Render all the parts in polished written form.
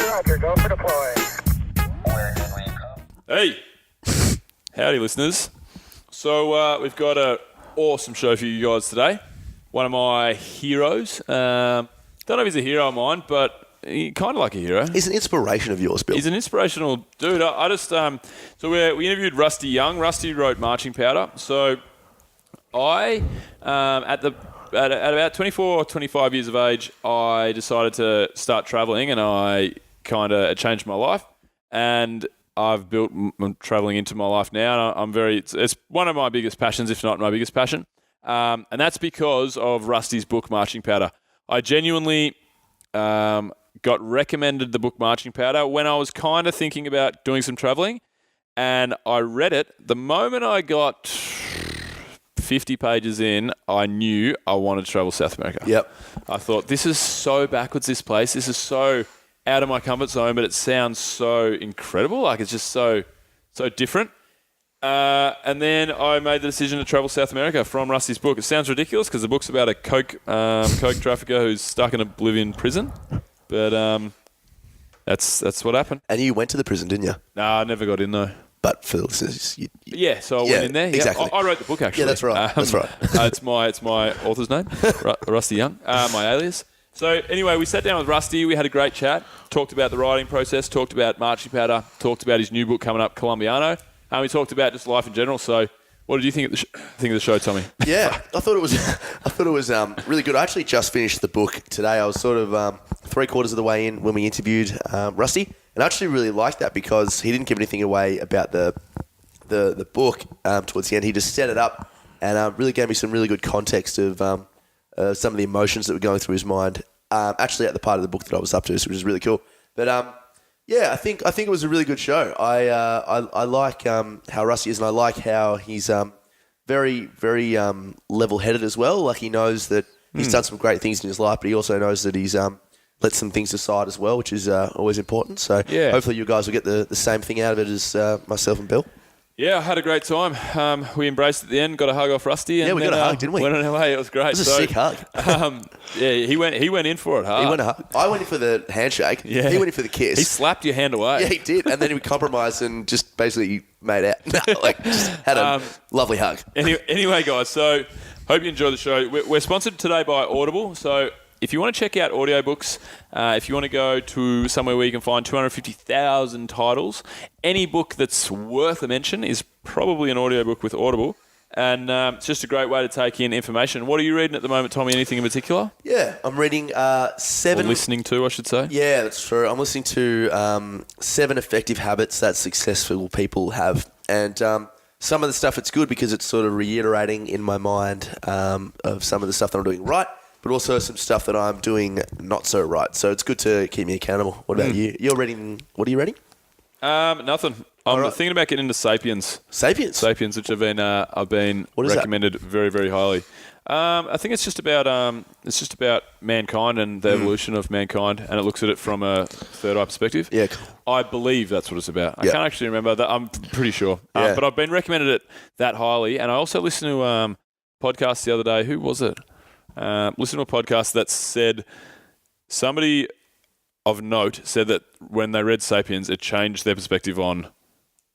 Roger, go for deploy. Hey, howdy listeners. So we've got an awesome show for you guys today. One of my heroes. Don't know if he's a hero of mine, but he kind of like a hero. He's an inspiration of yours, Bill. He's an inspirational dude. I just so we interviewed Rusty Young. Rusty wrote Marching Powder. So I at about 24 or 25 years of age, I decided to start traveling, and I kind of changed my life. And I've built traveling into my life now. And I'm very. It's one of my biggest passions, if not my biggest passion. And that's because of Rusty's book, Marching Powder. I genuinely got recommended the book Marching Powder when I was kind of thinking about doing some traveling, and I read it. The moment I got 50 pages in, I knew I wanted to travel South America. Yep. I thought, this is so backwards, this place. This is so out of my comfort zone, but it sounds so incredible. Like, it's just so different. And then I made the decision to travel South America from Rusty's book. It sounds ridiculous because the book's about a coke trafficker who's stuck in a Bolivian prison. But that's what happened. And you went to the prison, didn't you? No, I never got in though. But for the listeners, so I went in there. Exactly. I wrote the book actually. Yeah, that's right. That's right. It's my author's name, Rusty Young, my alias. So anyway, we sat down with Rusty. We had a great chat. Talked about the writing process. Talked about Marching Powder. Talked about his new book coming up, Colombiano. And we talked about just life in general. So, what did you think of the show, Tommy? Yeah, I thought it was really good. I actually just finished the book today. I was sort of 3/4 of the way in when we interviewed Rusty, and I actually really liked that because he didn't give anything away about the book towards the end. He just set it up and really gave me some really good context of some of the emotions that were going through his mind. Actually, at the part of the book that I was up to, which is really cool. But yeah, I think it was a really good show. I like how Rusty is, and I like how he's very, very level-headed as well. Like, he knows that he's done some great things in his life, but he also knows that he's let some things aside as well, which is always important. So hopefully you guys will get the same thing out of it as myself and Bill. Yeah, I had a great time. We embraced at the end, got a hug off Rusty. And we got a hug, didn't we? Went on our way. It was great. It was a sick hug. He went in for it hard. He went a hug. I went in for the handshake. Yeah. He went in for the kiss. He slapped your hand away. Yeah, he did. And then we compromised and just basically made out. Just had a lovely hug. Anyway, guys, so hope you enjoy the show. We're sponsored today by Audible. So if you want to check out audiobooks, if you want to go to somewhere where you can find 250,000 titles, any book that's worth a mention is probably an audiobook with Audible. And it's just a great way to take in information. What are you reading at the moment, Tommy? Anything in particular? Yeah, I'm reading Or listening to, I should say. Yeah, that's true. I'm listening to 7 Effective Habits That Successful People Have. And some of the stuff, it's good because it's sort of reiterating in my mind of some of the stuff that I'm doing right, but also some stuff that I'm doing not so right. So it's good to keep me accountable. What about you? What are you reading? Nothing. I'm thinking about getting into Sapiens. Sapiens, which I've been recommended very, very highly. I think it's just about mankind and the evolution of mankind, and it looks at it from a third eye perspective. Yeah, cool. I believe that's what it's about. I can't actually remember that. I'm pretty sure. But I've been recommended it that highly, and I also listened to a podcast the other day. Who was it? Listened to a podcast that said somebody of note said that when they read Sapiens, it changed their perspective on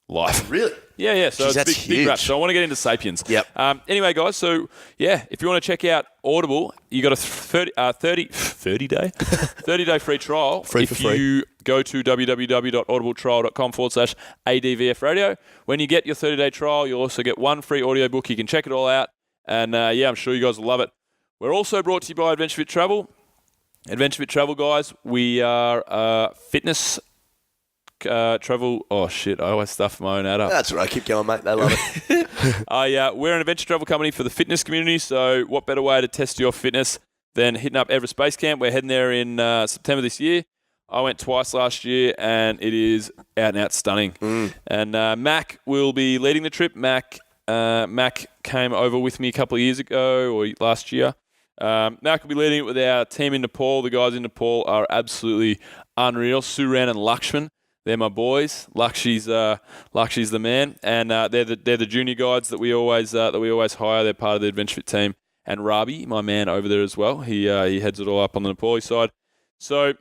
life. Really? Yeah. So Jeez, it's big rap. So I want to get into Sapiens. Yep. Anyway, guys, so yeah, if you want to check out Audible, you got a 30 day free trial. Free for free. If you go to www.audibletrial.com/ADVF radio. When you get your 30-day trial, you'll also get one free audiobook. You can check it all out. And I'm sure you guys will love it. We're also brought to you by Adventure Fit Travel. Adventure Fit Travel, guys, we are fitness travel. Oh, shit, I always stuff my own ad up. That's right. Keep going, mate. They love it. We're an adventure travel company for the fitness community, so what better way to test your fitness than hitting up Everest Base Camp? We're heading there in September this year. I went twice last year, and it is out and out stunning. And Mac will be leading the trip. Mac came over with me a couple of years ago or last year. Mac will be leading it with our team in Nepal. The guys in Nepal are absolutely unreal. Suran and Lakshman, they're my boys. Lakshi's the man, and they're the junior guides that we always hire. They're part of the Adventure Fit team. And Rabi, my man over there as well. He heads it all up on the Nepali side. So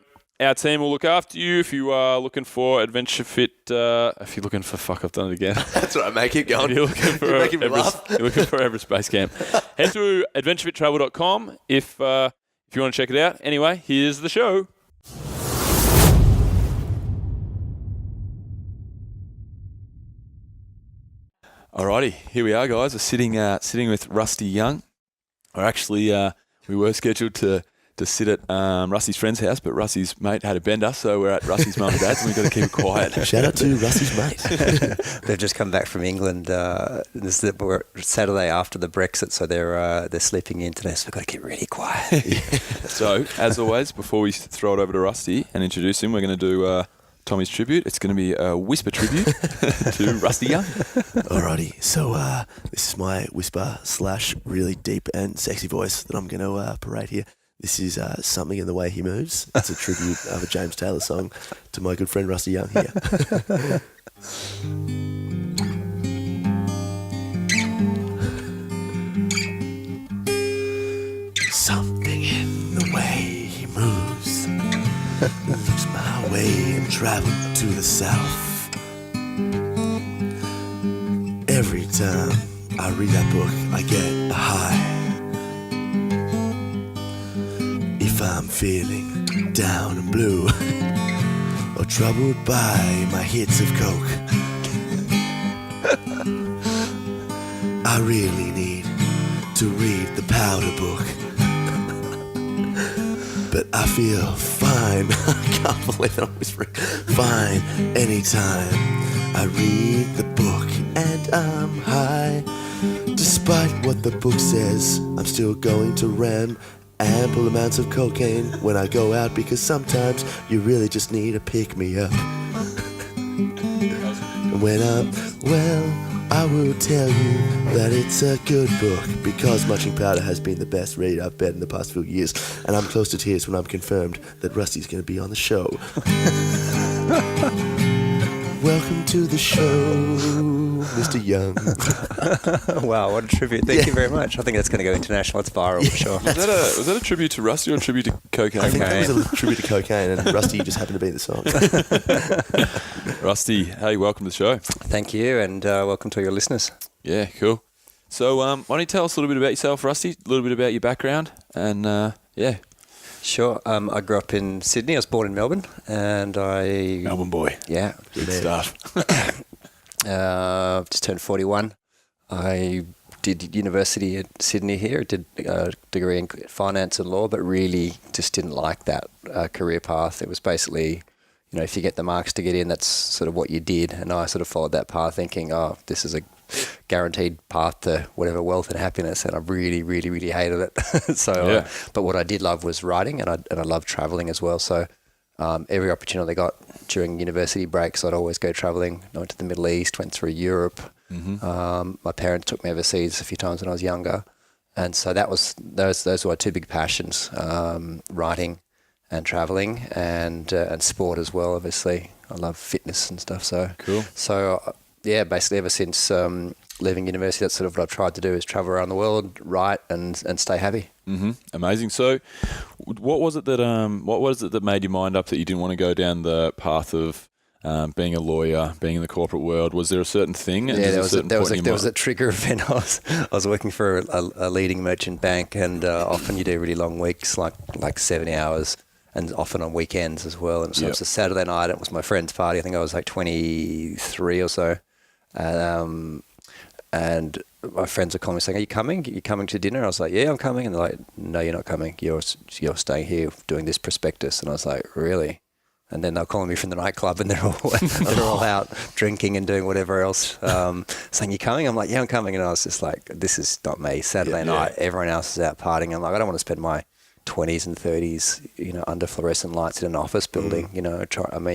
our team will look after you if you are looking for Adventure Fit. If you're looking for I've done it again. That's all right, mate. Keep going. If you're looking for you're looking for Everest Base Camp, head to adventurefittravel.com if you want to check it out. Anyway, here's the show. Alrighty, here we are, guys. We're sitting with Rusty Young. We're actually we were scheduled to sit at Rusty's friend's house, but Rusty's mate had a bender, so we're at Rusty's mum and dad's, and we've got to keep it quiet. Shout out to Rusty's mate. They've just come back from England. This is Saturday after the Brexit, so they're sleeping in today, so we've got to keep really quiet. So, as always, before we throw it over to Rusty and introduce him, we're going to do Tommy's tribute. It's going to be a whisper tribute to Rusty Young. Alrighty, so this is my whisper / really deep and sexy voice that I'm going to parade here. This is Something in the Way He Moves. It's a tribute of a James Taylor song to my good friend Rusty Young here. Something in the way he moves looks my way and traveled to the south. Every time I read that book, I get a high. If I'm feeling down and blue or troubled by my hits of coke, I really need to read the powder book. But I feel fine. I can't believe that I'm whispering. Fine anytime I read the book and I'm high. Despite what the book says, I'm still going to ram ample amounts of cocaine when I go out, because sometimes you really just need a pick-me-up. And when I'm well, I will tell you that it's a good book, because Munching Powder has been the best read I've read in the past few years, and I'm close to tears when I'm confirmed that Rusty's going to be on the show. Welcome to the show, Mr. Young. Wow, what a tribute. Thank you very much. I think that's going to go international. It's viral for sure. Was that a tribute to Rusty or a tribute to cocaine? I think that was a tribute to cocaine, and Rusty just happened to be in the song. Rusty, hey, welcome to the show. Thank you, and welcome to your listeners. Yeah, cool. So why don't you tell us a little bit about yourself, Rusty, a little bit about your background, and yeah. Sure. I grew up in Sydney. I was born in Melbourne, and Melbourne boy. Yeah. Good stuff. Just turned 41. I did university at Sydney here. Did a degree in finance and law, but really just didn't like that career path. It was basically, if you get the marks to get in, that's sort of what you did. And I sort of followed that path thinking, oh, this is a guaranteed path to whatever wealth and happiness, and I really, really, really hated it. So, yeah. But what I did love was writing, and I loved traveling as well. So every opportunity I got during university breaks, I'd always go traveling. I went to the Middle East, went through Europe. Mm-hmm. My parents took me overseas a few times when I was younger, and so that was those were my two big passions: writing and traveling, and sport as well. Obviously, I love fitness and stuff. So cool. So. Yeah, basically ever since leaving university, that's sort of what I've tried to do, is travel around the world, write, and stay happy. Mm-hmm. Amazing. So, what was it that made your mind up that you didn't want to go down the path of being a lawyer, being in the corporate world? Was there a certain thing? Yeah, there was a trigger event. I was working for a leading merchant bank, and often you do really long weeks, like 70 hours. And often on weekends as well. And so It was a Saturday night. It was my friend's party. I think I was like 23 or so. And my friends were calling me saying, "Are you coming? Are you coming to dinner?" I was like, "Yeah, I'm coming." And they're like, "No, you're not coming. You're staying here doing this prospectus." And I was like, "Really?" And then they're calling me from the nightclub, and they're all out drinking and doing whatever else, saying, "You coming?" I'm like, "Yeah, I'm coming." And I was just like, "This is not me." Saturday night, everyone else is out partying. I'm like, I don't want to spend my 20s and 30s, under fluorescent lights in an office building. You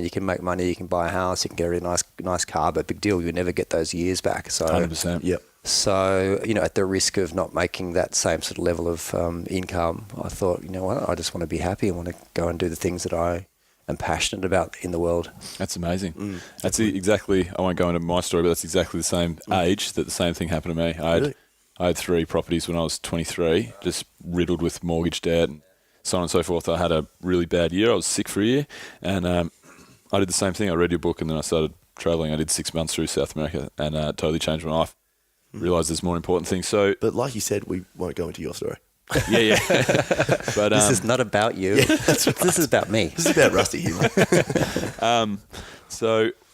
can make money, you can buy a house, you can get a really nice car, but big deal, you never get those years back. So 100%. Yep. So, at the risk of not making that same sort of level of income, I thought, what, I just want to be happy. I want to go and do the things that I am passionate about in the world. That's amazing. That's exactly, I won't go into my story, but that's exactly the same age that the same thing happened to me. I had 3 properties when I was 23, just riddled with mortgage debt, and so on and so forth. I had a really bad year. I was sick for a year, and I did the same thing. I read your book, and then I started traveling. I did 6 months through South America, and totally changed my life. Realised there's more important things. So, But like you said, we won't go into your story. yeah. But This is not about you. This is about me. This is about Rusty humor.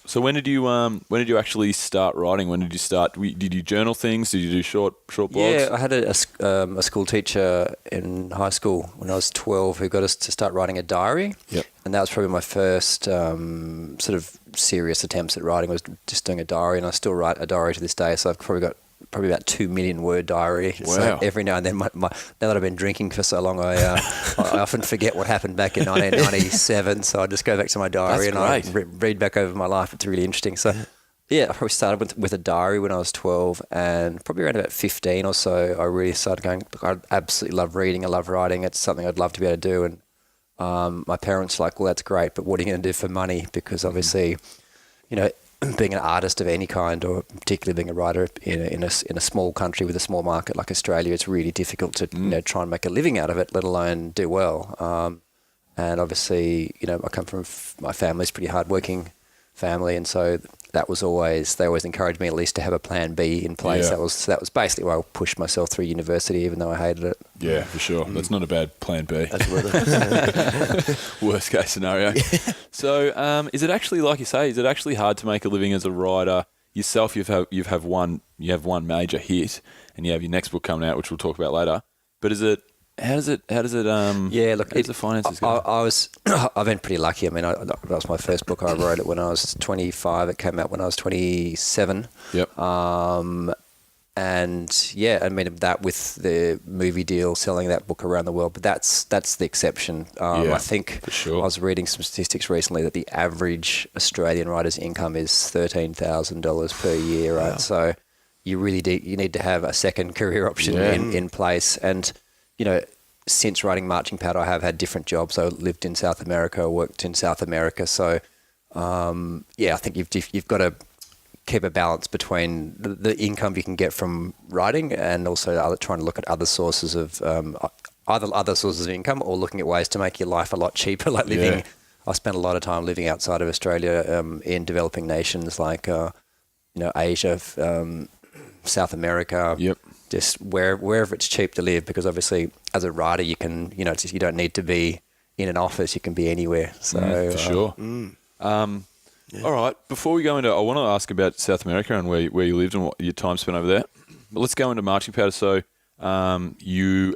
So when did you actually start writing? When did you start? Did you journal things? Did you do short blogs? Yeah, I had a school teacher in high school when I was 12 who got us to start writing a diary. Yep. And that was probably my first sort of serious attempts at writing, was just doing a diary, and I still write a diary to this day. So I've probably got about 2 million word diary. Wow. So every now and then, now that I've been drinking for so long, I often forget what happened back in 1997. So I just go back to my diary. That's and I read back over my life. It's really interesting. So yeah, I probably started with a diary when I was 12, and probably around about 15 or so, I really started going, look, I absolutely love reading. I love writing. It's something I'd love to be able to do. And my parents were like, well, that's great, but what are you going to do for money? Because obviously, you know, being an artist of any kind, or particularly being a writer in a small country with a small market like Australia, it's really difficult to try and make a living out of it, let alone do well. And obviously, I come from my family's pretty hardworking family, and so that was they always encouraged me at least to have a plan B in place. Yeah. That was basically why I pushed myself through university, even though I hated it. Yeah, for sure. That's not a bad plan B. That's what Worst case scenario. So, is it actually, like you say, is it actually hard to make a living as a writer yourself? You have one major hit, and you have your next book coming out, which we'll talk about later. But how does it Yeah, look, how does the finances go? I've been pretty lucky. I mean, that was my first book. I wrote it when I was 25. It came out when I was 27. Yep. And yeah, I mean, that with the movie deal, selling that book around the world, but that's the exception. I think for sure. I was reading some statistics recently that the average Australian writer's income is $13,000 per year, right? Wow. So you really need to have a second career option in place. And since writing Marching Powder, I have had different jobs. I lived in South America, worked in South America. So, I think you've got to keep a balance between the income you can get from writing and also trying to look at other sources of either other sources of income or looking at ways to make your life a lot cheaper, like living. Yeah. I spent a lot of time living outside of Australia in developing nations like Asia, South America. Yep. Just wherever it's cheap to live, because obviously as a writer you can, you don't need to be in an office, you can be anywhere. So for sure. All right, before we go into, I want to ask about South America and where you lived and what your time spent over there. But let's go into Marching Powder. So how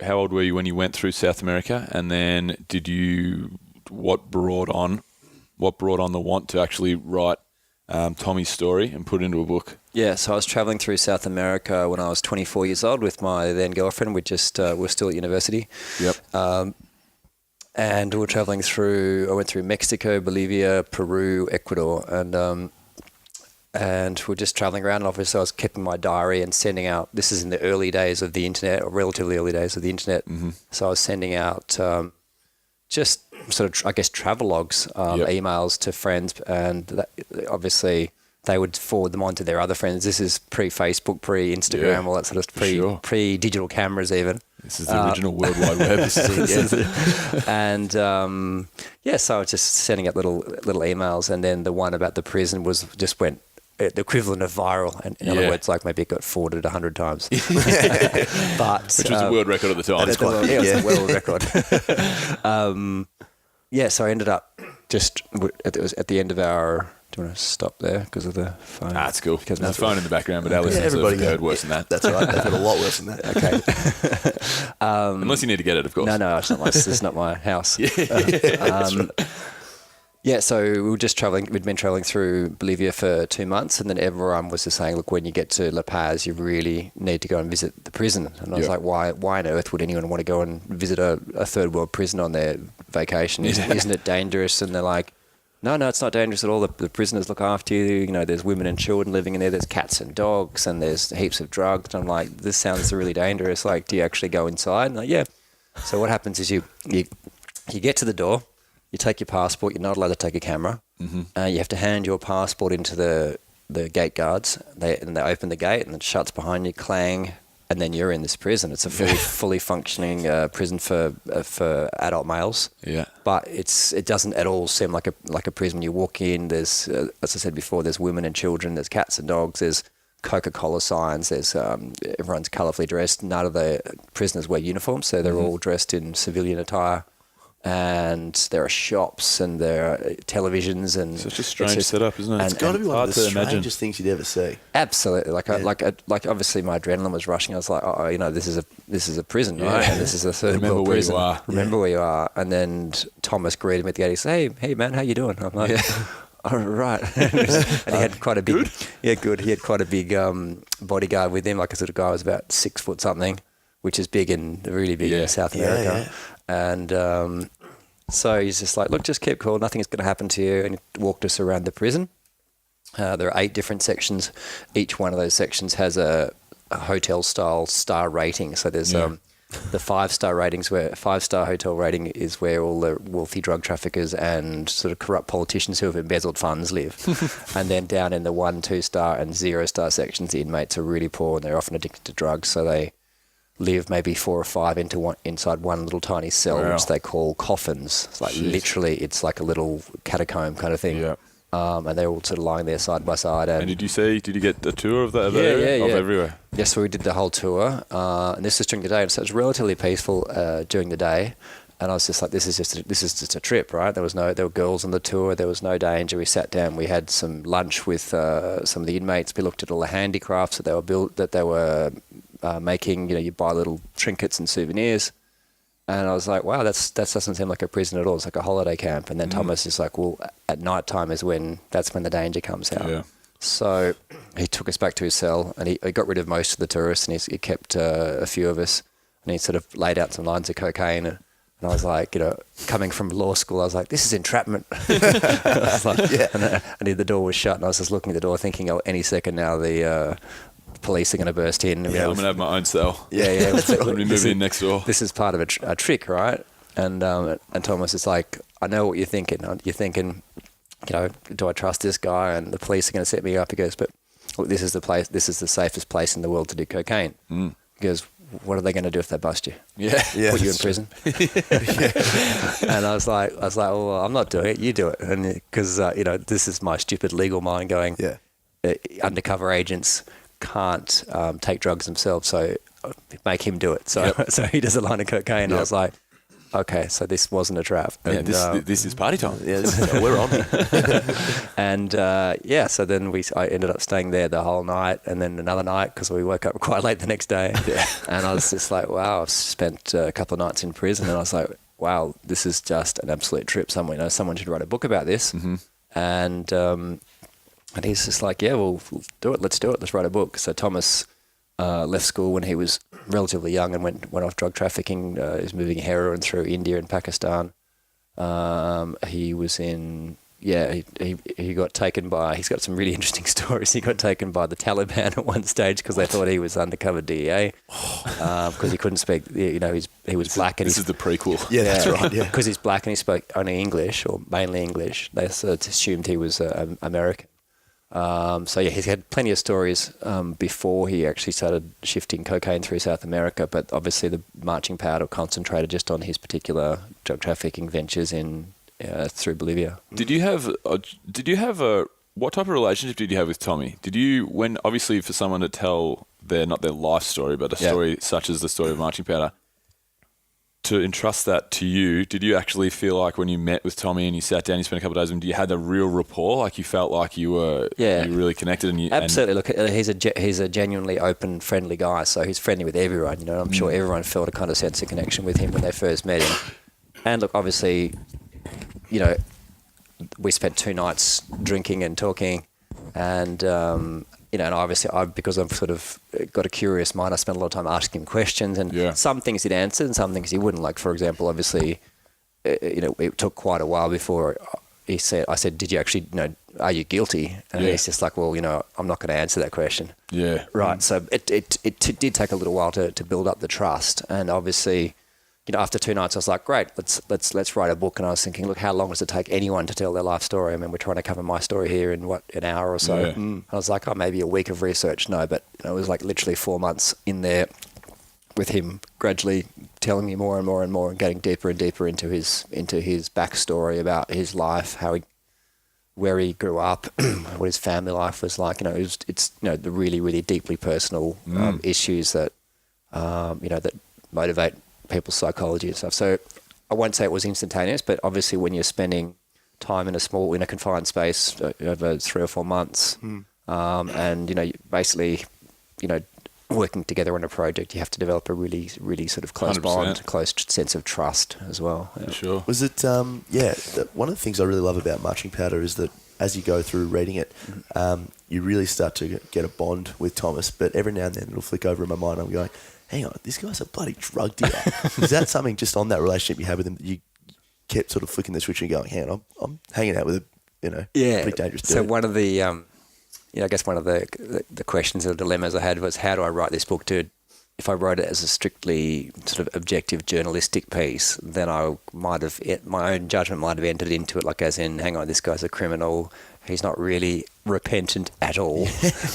old were you when you went through South America, and then what brought on the want to actually write Tommy's story and put it into a book? Yeah, so I was traveling through South America when I was 24 years old with my then girlfriend. We were still at university. Yep. And we were traveling I went through Mexico, Bolivia, Peru, Ecuador, and we're just traveling around. And obviously I was keeping my diary and sending out, this is in the early days of the internet, or relatively early days of the internet. Mm-hmm. So I was sending out just sort of, I guess, travelogues, emails to friends, and obviously they would forward them on to their other friends. This is pre-Facebook, pre-Instagram, all that sort of pre-digital cameras even. This is the original World Wide Web. And so I was just sending out little emails, and then the one about the prison went the equivalent of viral. And in other words, like maybe it got forwarded 100 times. Which was the world record at the time. It was the world record. So I ended up it was at the end of our. Do you want to stop there because of the phone? That's cool. Because there's a phone in the background, but our listeners have heard worse than that. That's right. They've heard a lot worse than that. Okay. Unless you need to get it, of course. No, it's not my house. So we were just traveling. We'd been traveling through Bolivia for 2 months, and then everyone was just saying, look, when you get to La Paz, you really need to go and visit the prison. And I was like, why on earth would anyone want to go and visit a third world prison on their vacation? Isn't it dangerous? And they're like, no, it's not dangerous at all. The prisoners look after you. There's women and children living in there. There's cats and dogs, and there's heaps of drugs. And I'm like, this sounds really dangerous. Like, do you actually go inside? And like, yeah. So what happens is you get to the door, you take your passport. You're not allowed to take a camera. Mm-hmm. You have to hand your passport into the gate guards. They open the gate, and it shuts behind you. Clang. and then you're in this prison. It's a fully functioning prison for adult males. Yeah. But it doesn't at all seem like a prison. You walk in, there's as I said before, there's women and children, there's cats and dogs, there's Coca-Cola signs, there's everyone's colourfully dressed. None of the prisoners wear uniforms, so they're all dressed in civilian attire. And there are shops and there are televisions and such a strange setup, isn't it? It's got to be one of the strangest things you'd ever see. Absolutely, like obviously my adrenaline was rushing. I was like, oh, this is a prison, right? And this is a third world prison. Remember where you are. And then Thomas greeted me at the gate. He said, hey man, how you doing? I'm like, all right. And he had quite a big, good. He had quite a big bodyguard with him. Like I said, the guy was about 6 foot something, which is really big in South America. And so he's just like, look, just keep cool. Nothing's going to happen to you. And he walked us around the prison. There are 8 different sections. Each one of those sections has a hotel-style star rating. So there's the 5-star ratings, where 5-star hotel rating is where all the wealthy drug traffickers and sort of corrupt politicians who have embezzled funds live. And then down in the 1, 2-star and 0-star sections, the inmates are really poor and they're often addicted to drugs. So they live maybe 4 or 5 inside one little tiny cell, which they call coffins. It's like literally, it's like a little catacomb kind of thing. Yeah. And they're all sort of lying there side by side. And did you get a tour of that area? Of everywhere? Yes, so we did the whole tour. And this was during the day, and so it was relatively peaceful during the day. And I was just like, this is just a trip, right? There were girls on the tour. There was no danger. We sat down. We had some lunch with some of the inmates. We looked at all the handicrafts that they were making. You buy little trinkets and souvenirs. And I was like, wow, that doesn't seem like a prison at all. It's like a holiday camp. And then Thomas is like, well, at night time that's when the danger comes out. Yeah. So he took us back to his cell and he got rid of most of the tourists and he kept a few of us. And he sort of laid out some lines of cocaine. And I was like, coming from law school, I was like, this is entrapment. I was like, and the door was shut and I was just looking at the door thinking, oh, any second now the police are going to burst in. I'm going to have my own cell. Yeah. I'm going to be moving in next door. This is part of a trick, right? And Thomas is like, I know what you're thinking. You're thinking, do I trust this guy? And the police are going to set me up. He goes, but look, this is the safest place in the world to do cocaine. He goes, what are they going to do if they bust you? Yeah. Put you in prison? And I was like, well, I'm not doing it. You do it. And because, this is my stupid legal mind going, undercover agents can't take drugs themselves, so make him do it. So so he does a line of cocaine. I was like, okay, so this wasn't a trap. And, this is party time. Yeah, we're on. And so then I ended up staying there the whole night, and then another night because we woke up quite late the next day. And I was just like, wow, I've spent a couple of nights in prison, and I was like, wow, this is just an absolute trip. Someone should write a book about this. And he's just like, yeah, well, do it. Let's do it. Let's write a book. So Thomas left school when he was relatively young and went off drug trafficking. He was moving heroin through India and Pakistan. He was in, he got taken by, he's got some really interesting stories. He got taken by the Taliban at one stage because they thought he was undercover DEA because he couldn't speak, he was black. And this is the prequel. Yeah, that's right. Yeah. Because he's black and he spoke only English or mainly English. They sort of assumed he was American. He's had plenty of stories before he actually started shifting cocaine through South America, but obviously the marching powder concentrated just on his particular drug trafficking ventures through Bolivia. Did you have what type of relationship did you have with Tommy? Obviously for someone to tell not their life story, but a story such as the story of marching powder, to entrust that to you, did you actually feel like when you met with Tommy and you sat down, you spent a couple of days with him, you had a real rapport? Like you felt like you were really connected? Absolutely. Look, he's a genuinely open, friendly guy. So he's friendly with everyone. I'm sure everyone felt a kind of sense of connection with him when they first met him. And look, obviously, we spent 2 nights drinking and talking, and and obviously because I've sort of got a curious mind, I spent a lot of time asking him questions, and some things he'd answer and some things he wouldn't. Like, for example, obviously, it took quite a while before I said, did you actually, are you guilty? And he's just like, well, I'm not going to answer that question. Yeah. Right. So it did take a little while to build up the trust. And obviously, after 2 nights, I was like, great, let's write a book. And I was thinking, look, how long does it take anyone to tell their life story? I mean, we're trying to cover my story here in an hour or so. Yeah. I was like, maybe a week of research. No, but it was like literally 4 months in there with him gradually telling me more and more and more and getting deeper and deeper into his backstory about his life, where he grew up, what his family life was like. It's the really, really deeply personal issues that that motivate people's psychology and stuff. So I won't say it was instantaneous, but obviously when you're spending time in a confined space over 3 or 4 months, and basically working together on a project, you have to develop a really, really sort of close 100%. bond, close sense of trust as well. For sure. Was it, one of the things I really love about Marching Powder is that as you go through reading it, you really start to get a bond with Thomas, but every now and then it'll flick over in my mind. I'm going, hang on, this guy's a bloody drug dealer. Is that something just on that relationship you have with him that you kept sort of flicking the switch and going, hang on, I'm hanging out with a pretty dangerous dude? So one of the, I guess one of the questions or dilemmas I had was, how do I write this book? If I wrote it as a strictly sort of objective journalistic piece, then my own judgment might have entered into it, like as in, hang on, this guy's a criminal. He's not really repentant at all.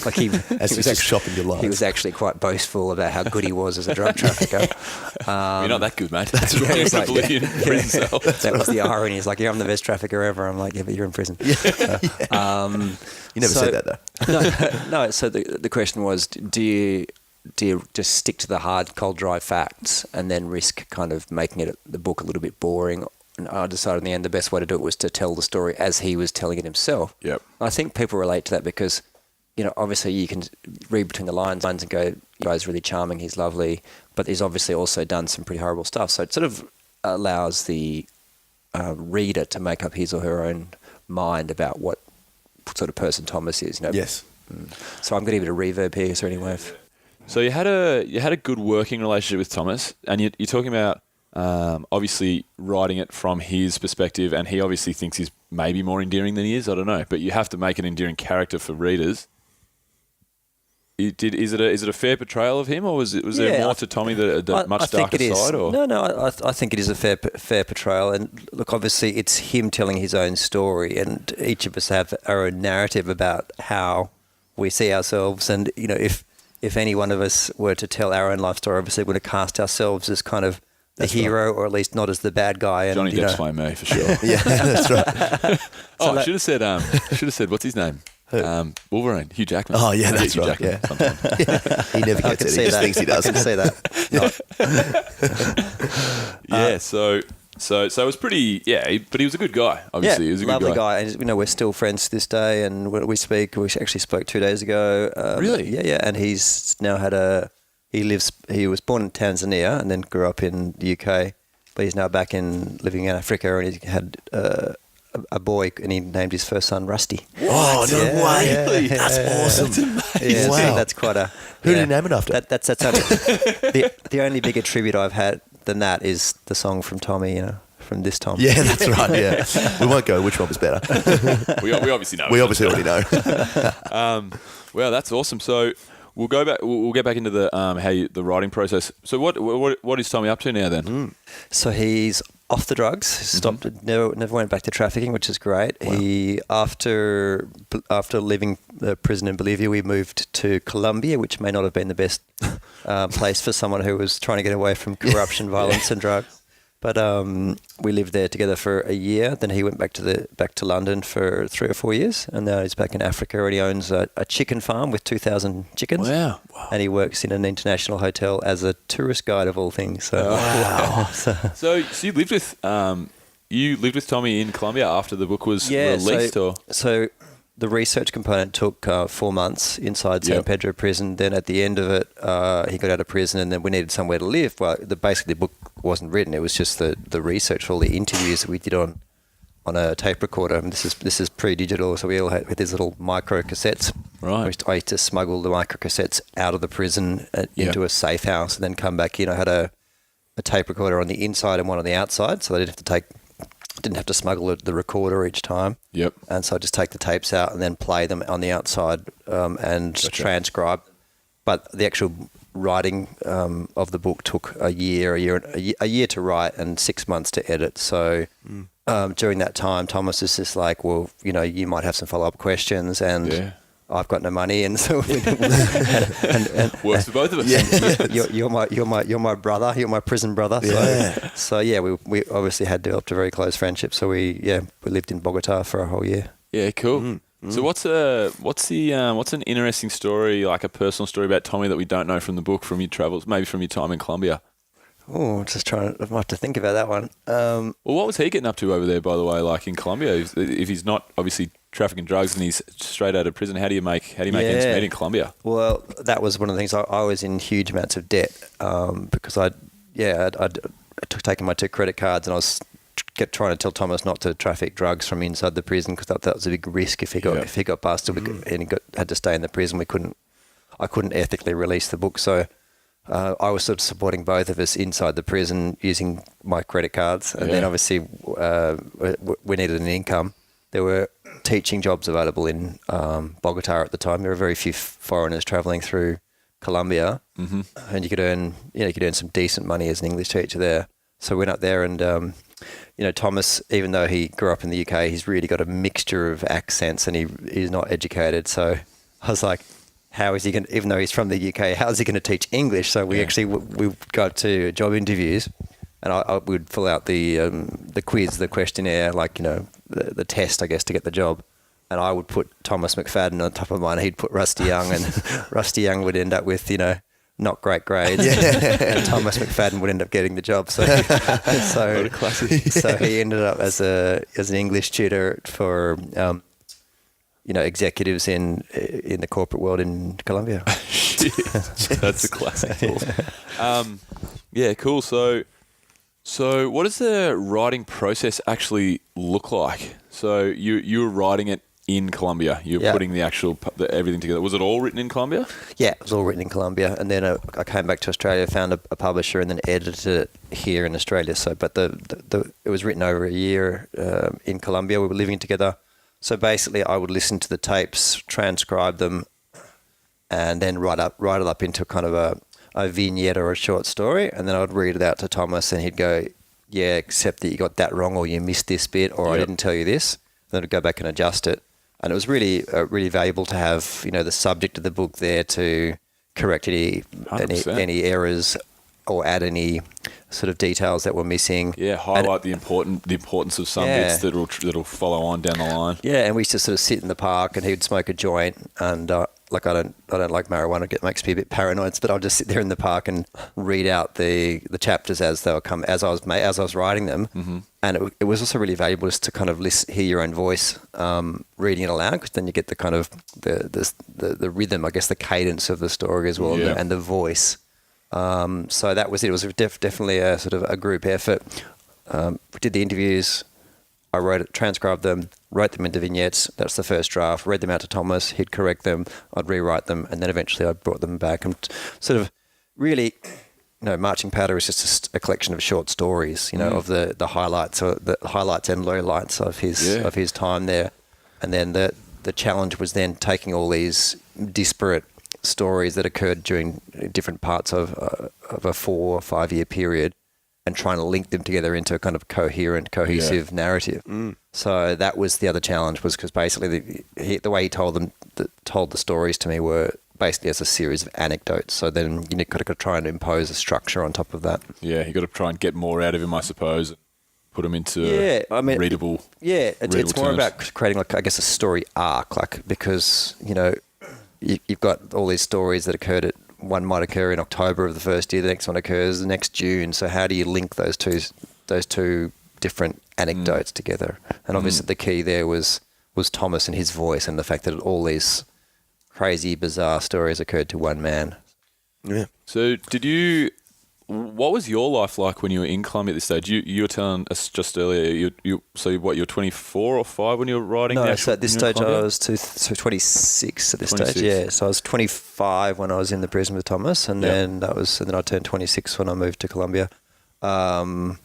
Like he was just shopping your life. He was actually quite boastful about how good he was as a drug trafficker. You're not that good, mate. That's right. You're in a Bolivian prison cell. That was the irony. He's like, I'm the best trafficker ever. I'm like, yeah, but you're in prison. You never said that though. No. So the question was, do you just stick to the hard, cold, dry facts and then risk kind of making the book a little bit boring? And I decided in the end the best way to do it was to tell the story as he was telling it himself. Yep. I think people relate to that because, obviously you can read between the lines and go, the guy's really charming, he's lovely, but he's obviously also done some pretty horrible stuff. So it sort of allows the reader to make up his or her own mind about what sort of person Thomas is. Yes. So I'm going to give it a reverb here. Is there any way of... So you had a good working relationship with Thomas, and you're talking about obviously writing it from his perspective, and he obviously thinks he's maybe more endearing than he is. I don't know, but you have to make an endearing character for readers. Is it a fair portrayal of him, or was there more to Tommy the much darker side? Or? No. I think it is a fair portrayal. And look, obviously, it's him telling his own story, and each of us have our own narrative about how we see ourselves. And if any one of us were to tell our own life story, obviously, we're going to cast ourselves as kind of the hero, or at least not as the bad guy. And, Johnny Depp's playing me for sure. Yeah, that's right. I should have said, what's his name? Wolverine, Hugh Jackman. Oh yeah, that's Hugh right. Jackman Yeah. He never gets it. He just thinks he does. I can see that. Yeah. So it was pretty. Yeah, but he was a good guy. Obviously, he was a good lovely guy. And we're still friends to this day. And when we speak, we actually spoke 2 days ago. Really? Yeah. And he's now had he was born in Tanzania and then grew up in the UK, but he's now back living in Africa, and he had a boy, and he named his first son Rusty. Oh, no way! That's awesome. That's amazing. Yeah, Wow. so that's quite a... Who did he name it after? That's only, the only bigger tribute I've had than that is the song from Tommy, from this Tom. Yeah, that's right. Yeah, we won't go which one was better. We obviously know. We obviously already know. Well, that's awesome. So we'll go back. We'll get back into the the writing process. So what is Tommy up to now then? So he's off the drugs. Stopped. Never went back to trafficking, which is great. Wow. He after leaving the prison in Bolivia, we moved to Colombia, which may not have been the best place for someone who was trying to get away from corruption, violence, and drugs. But we lived there together for a year. Then he went back to London for 3 or 4 years, and now he's back in Africa. And he owns a chicken farm with 2,000 chickens. Wow! And he works in an international hotel as a tourist guide of all things. So, wow! So you lived with Tommy in Colombia after the book was released, or so. The research component took 4 months inside San Pedro prison. Then at the end of it, he got out of prison, and then we needed somewhere to live. Well, basically the book wasn't written; it was just the research, all the interviews that we did on a tape recorder. And this is pre-digital, so we all had these little micro cassettes. Right. I used to smuggle the micro cassettes out of the prison into a safe house, and then come back. I had a tape recorder on the inside and one on the outside, so I didn't have to smuggle the recorder each time. Yep. And so I just take the tapes out and then play them on the outside and transcribe. But the actual writing of the book took a year to write and 6 months to edit. So during that time, Thomas is just like, well, you might have some follow-up questions, and I've got no money, and so and works for both of us. Yeah. You're my brother. You're my prison brother. So we obviously had developed a very close friendship. So we lived in Bogota for a whole year. Yeah, cool. So what's an interesting story, like a personal story about Tommy that we don't know from the book, from your travels, maybe from your time in Colombia? Oh, I might have to think about that one. Well, what was he getting up to over there, by the way, like in Colombia? If he's not obviously trafficking drugs and he's straight out of prison, how do you make ends meet in Colombia? Well, that was one of the things. I was in huge amounts of debt because I'd taken my 2 credit cards, and I kept trying to tell Thomas not to traffic drugs from inside the prison because I thought that was a big risk if he got busted and he had to stay in the prison. I couldn't ethically release the book, so I was sort of supporting both of us inside the prison using my credit cards, and then obviously we needed an income. There were teaching jobs available in Bogota at the time. There were very few foreigners travelling through Colombia, and you could earn some decent money as an English teacher there. So we went up there, and Thomas, even though he grew up in the UK, he's really got a mixture of accents, and he's not educated. So I was like, how is he going to, even though he's from the UK, how is he going to teach English? So we actually, we got to job interviews, and I would fill out the quiz, the questionnaire, like, the test, I guess, to get the job. And I would put Thomas McFadden on top of mine. He'd put Rusty Young, and Rusty Young would end up with, not great grades. And Thomas McFadden would end up getting the job. So What a classic. So he ended up as an English tutor for executives in the corporate world in Colombia. That's a classic. Cool. So what does the writing process actually look like? So you were writing it in Colombia. You're putting the actual everything together. Was it all written in Colombia? Yeah, it was all written in Colombia, and then I came back to Australia, found a publisher, and then edited it here in Australia. So, but it was written over a year in Colombia. We were living together. So basically, I would listen to the tapes, transcribe them, and then write it up into kind of a vignette or a short story, and then I would read it out to Thomas, and he'd go, "Yeah, except that you got that wrong, or you missed this bit, or I didn't tell you this." Then I'd go back and adjust it, and it was really valuable to have the subject of the book there to correct any errors or add any sort of details that were missing. Yeah, highlight the importance of some bits that'll follow on down the line. Yeah, and we used to sort of sit in the park, and he'd smoke a joint, and I don't like marijuana. It makes me a bit paranoid, but I'll just sit there in the park and read out the chapters as they were come as I was writing them. And it was also really valuable just to kind of hear your own voice reading it aloud, because then you get the kind of the rhythm, I guess, the cadence of the story as well, and the voice. So that was it. It was definitely a sort of a group effort. We did the interviews. I transcribed them, wrote them into vignettes. That's the first draft. Read them out to Thomas. He'd correct them. I'd rewrite them, and then eventually I brought them back. And sort of really, Marching Powder is just a collection of short stories, of the highlights or the highlights and lowlights of his time there. And then the challenge was then taking all these disparate stories that occurred during different parts of a 4 or 5 year period, and trying to link them together into a kind of cohesive narrative. So that was the other challenge, was because basically the way he told the stories to me were basically as a series of anecdotes. So then you got to try and impose a structure on top of that. Yeah, you got to try and get more out of him, I suppose. Put them into readable. Yeah, it's more about creating, a story arc, because you've got all these stories that occurred at. One might occur in October of the first year, the next one occurs the next June. So how do you link those two different anecdotes together? And obviously the key there was Thomas and his voice, and the fact that all these crazy, bizarre stories occurred to one man. Yeah. So what was your life like when you were in Colombia at this stage? You were telling us just earlier, you were 24 or 5 when you were writing? No, so at this stage I was 26 at this 26. Stage, yeah. So I was 25 when I was in the prison with Thomas, and then I turned 26 when I moved to Colombia. So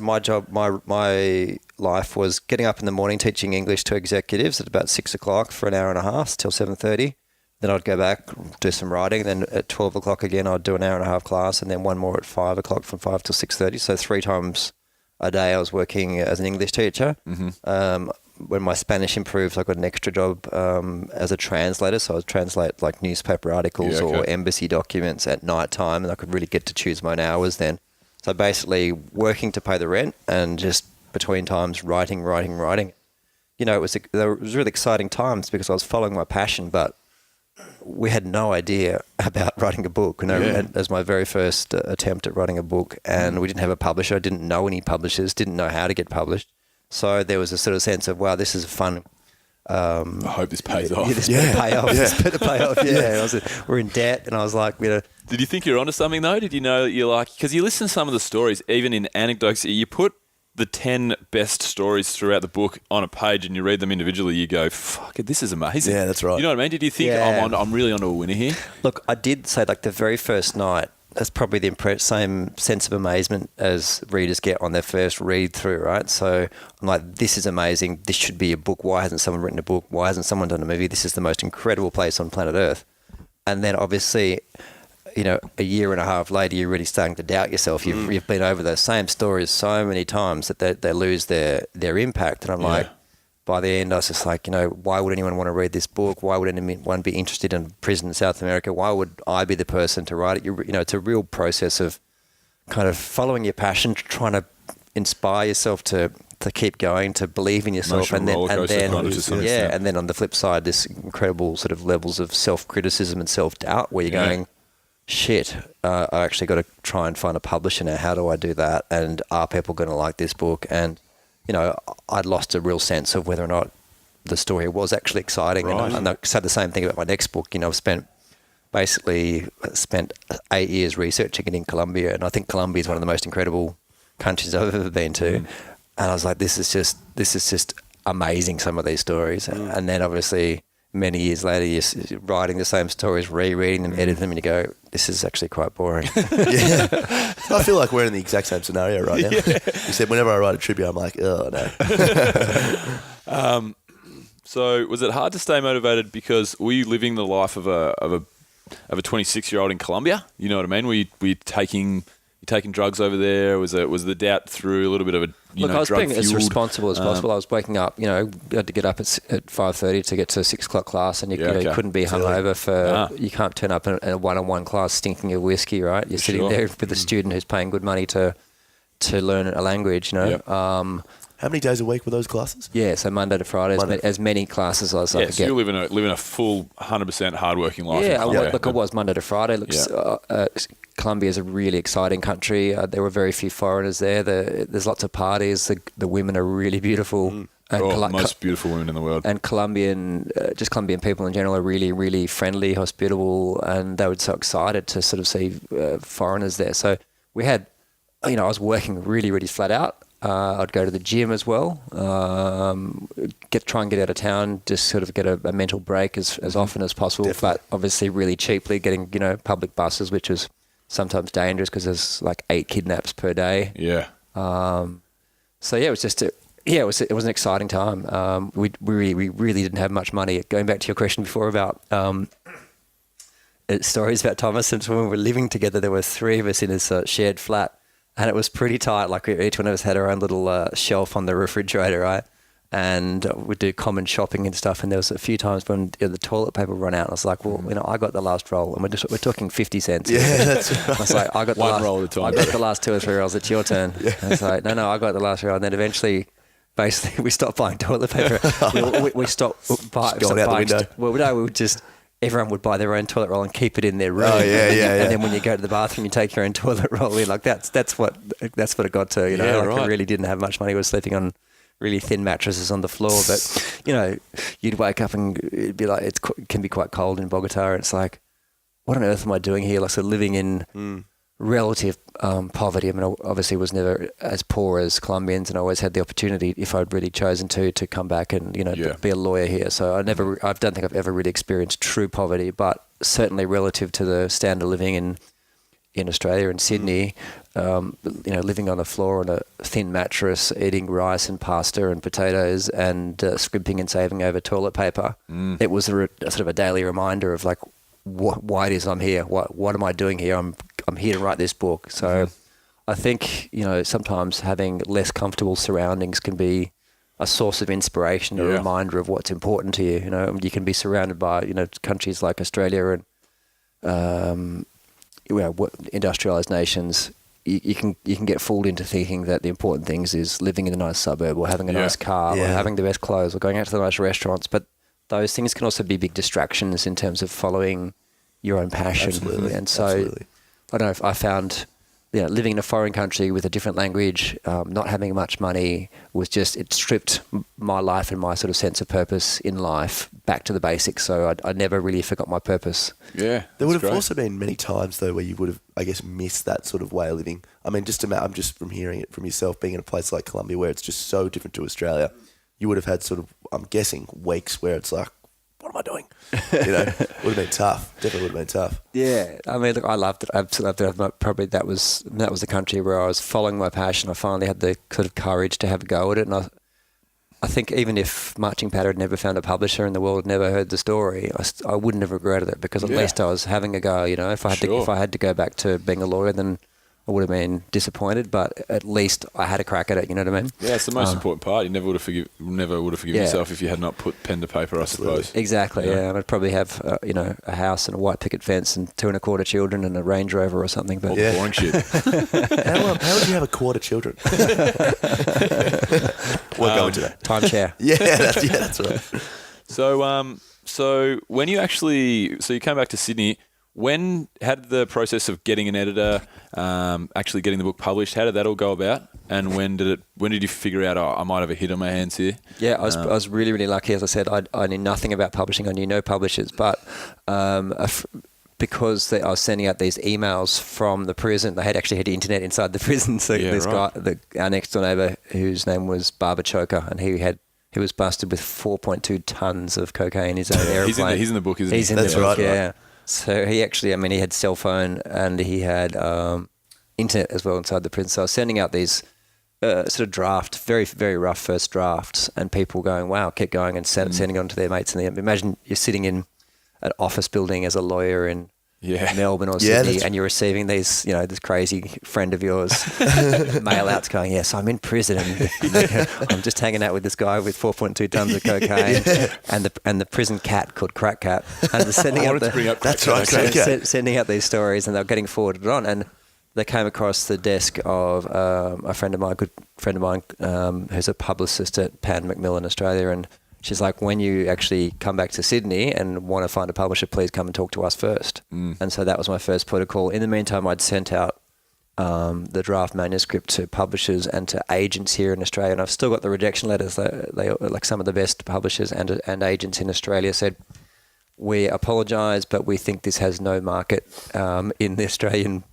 my life was getting up in the morning, teaching English to executives at about 6 o'clock for an hour and a half till 7:30. Then I'd go back, do some writing. Then at 12 o'clock again, I'd do an hour and a half class, and then one more at 5 o'clock from 5 till 6:30. So 3 times a day I was working as an English teacher. When my Spanish improved, I got an extra job as a translator. So I would translate like newspaper articles or embassy documents at night time, and I could really get to choose my own hours then. So basically working to pay the rent and just between times writing. You know, it was really exciting times because I was following my passion, but we had no idea about writing a book. You know, as my very first attempt at writing a book, and we didn't have a publisher. I didn't know any publishers, didn't know how to get published. So there was a sort of sense of, wow, this is fun. I hope this pays off. This better pay off. This better pay off. We're in debt, and I was like, you know. Did you think you're onto something though? Did you know that you're like, because you listen to some of the stories, even in anecdotes, you put the 10 best stories throughout the book on a page and you read them individually, you go, fuck it, this is amazing. Yeah, that's right. You know what I mean? Did you think, I'm really onto a winner here? Look, I did say like the very first night, that's probably the same sense of amazement as readers get on their first read through, right? So I'm like, this is amazing. This should be a book. Why hasn't someone written a book? Why hasn't someone done a movie? This is the most incredible place on planet Earth. And then obviously, you know, a year and a half later, you're really starting to doubt yourself. You've been over those same stories so many times that they lose their impact. And I'm like, by the end, I was just like, you know, why would anyone want to read this book? Why would anyone be interested in prison in South America? Why would I be the person to write it? You know, it's a real process of kind of following your passion, trying to inspire yourself to keep going, to believe in yourself, and then on the flip side, this incredible sort of levels of self-criticism and self-doubt where you're going, shit, I actually got to try and find a publisher now. How do I do that? And are people going to like this book? And, you know, I'd lost a real sense of whether or not the story was actually exciting. Right. And I said the same thing about my next book. You know, I've spent 8 years researching it in Colombia, and I think Colombia is one of the most incredible countries I've ever been to. And I was like, this is just amazing, some of these stories. And then obviously many years later, you're writing the same stories, rereading them, editing them, and you go, this is actually quite boring. I feel like we're in the exact same scenario right now. Except whenever I write a tribute, I'm like, oh, no. So was it hard to stay motivated because were you living the life of a 26-year-old in Colombia? You know what I mean? Were you taking drugs over there? Was the doubt through a little bit of a I was being as responsible as possible. I was waking up, you know, I had to get up at 5:30 to get to a 6 o'clock class, and you couldn't be hungover you can't turn up in a one-on-one class stinking of whiskey, right? You're sitting there with a student who's paying good money to learn a language, you know. Yep. How many days a week were those classes? Yeah, so Monday to Friday, as many classes as I could get. So you're living a full 100% hardworking life. Yeah, I was Monday to Friday. Colombia is a really exciting country. There were very few foreigners there. There's lots of parties. The women are really beautiful. Most beautiful women in the world. And Colombian people in general are really, really friendly, hospitable, and they were so excited to sort of see foreigners there. So we had, you know, I was working really, really flat out. I'd go to the gym as well, try and get out of town, just sort of get a mental break as often as possible. Definitely. But obviously really cheaply getting, you know, public buses, which was sometimes dangerous because there's like 8 kidnaps per day. Yeah. So yeah, it was just it was an exciting time. We really didn't have much money. Going back to your question before about stories about Thomas, since when we were living together, there were 3 of us in this shared flat. And it was pretty tight. Like each one of us had our own little shelf on the refrigerator, right? And we'd do common shopping and stuff. And there was a few times when the toilet paper run out. And I was like, well, you know, I got the last roll, and we're talking 50 cents. Yeah, that's right. I was like, I got roll at a time. I got the last 2 or 3 rolls. It's your turn. Yeah. I was like, no, I got the last roll. And then eventually, basically, we stopped buying toilet paper. we stopped buying. Going out the window. Well, no, we would just. Everyone would buy their own toilet roll and keep it in their room. Oh, yeah. And then when you go to the bathroom, you take your own toilet roll in. Like that's what it got to. You know, yeah, like right. I really didn't have much money. I was sleeping on really thin mattresses on the floor. But you know, you'd wake up and it'd be like it can be quite cold in Bogota. And it's like, what on earth am I doing here? Like, so living in relative poverty. I mean, I obviously was never as poor as Colombians, and I always had the opportunity, if I'd really chosen to come back and be a lawyer here. So I don't think I've ever really experienced true poverty, but certainly relative to the standard of living in Australia, in Sydney, living on the floor on a thin mattress, eating rice and pasta and potatoes and scrimping and saving over toilet paper. It was a sort of a daily reminder of like why it is I'm here. What am I doing here? I'm here to write this book. So I think, sometimes having less comfortable surroundings can be a source of inspiration, a reminder of what's important to you. You can be surrounded by, countries like Australia and industrialized nations. You can get fooled into thinking that the important things is living in a nice suburb or having a nice car or having the best clothes or going out to the nice restaurants. But those things can also be big distractions in terms of following your own passion. Absolutely. And so I don't know if I found living in a foreign country with a different language, not having much money, it stripped my life and my sort of sense of purpose in life back to the basics. So I never really forgot my purpose. Yeah. There would have also been many times, though, where you would have, I guess, missed that sort of way of living. I mean, I'm just from hearing it from yourself, being in a place like Colombia where it's just so different to Australia, you would have had sort of, I'm guessing, weeks where it's like, what am I doing? Would have been tough. Definitely would have been tough. Yeah, I mean, look, I loved it. I absolutely loved it. Probably that was the country where I was following my passion. I finally had the sort of courage to have a go at it, and I think even if Marching Patter had never found a publisher and the world had never heard the story, I wouldn't have regretted it because at least I was having a go. If I had to go back to being a lawyer, then I would have been disappointed, but at least I had a crack at it. You know what I mean? Yeah, it's the most important part. You never would have forgiven yourself if you had not put pen to paper, I suppose. Exactly. Yeah, and I'd probably have a house and a white picket fence and 2 1/4 children and a Range Rover or something. But all the boring shit. How would you have a quarter children? We'll go into that. Timeshare. That's right. So when you you came back to Sydney. How did the process of getting an editor, actually getting the book published, how did that all go about? And when did you figure out, I might have a hit on my hands here? Yeah, I was really, really lucky. As I said, I knew nothing about publishing. I knew no publishers, but because I was sending out these emails from the prison, they had actually had internet inside the prison. So guy, our next door neighbour, whose name was Barber Choker, and he was busted with 4.2 tons of cocaine in his own aeroplane. He's in the book, isn't he? He's in the book, yeah. So he had cell phone and he had internet as well inside the prison. So I was sending out these sort of very, very rough first drafts, and people going, wow, keep going and sending on to their mates. And imagine you're sitting in an office building as a lawyer in Melbourne or Sydney, and you're receiving these, this crazy friend of yours mail outs going, yes, I'm in prison and I'm just hanging out with this guy with 4.2 tons of cocaine and the prison cat called Crack Cat, and sending out these stories, and they're getting forwarded on, and they came across the desk of a good friend of mine who's a publicist at Pan Macmillan Australia, and she's like, when you actually come back to Sydney and want to find a publisher, please come and talk to us first. And so that was my first protocol. In the meantime, I'd sent out the draft manuscript to publishers and to agents here in Australia, and I've still got the rejection letters. They like some of the best publishers and agents in Australia said, we apologise, but we think this has no market in the Australian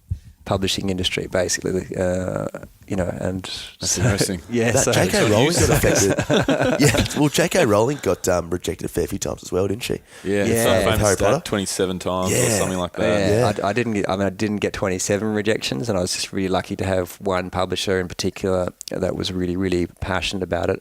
publishing industry, basically, and that's interesting. Yeah, J.K. Rowling got affected. Well, J.K. Rowling got rejected a fair few times as well, didn't she? Yeah. Harry Potter 27 times or something like that. Yeah. I didn't get 27 rejections, and I was just really lucky to have one publisher in particular that was really, really passionate about it.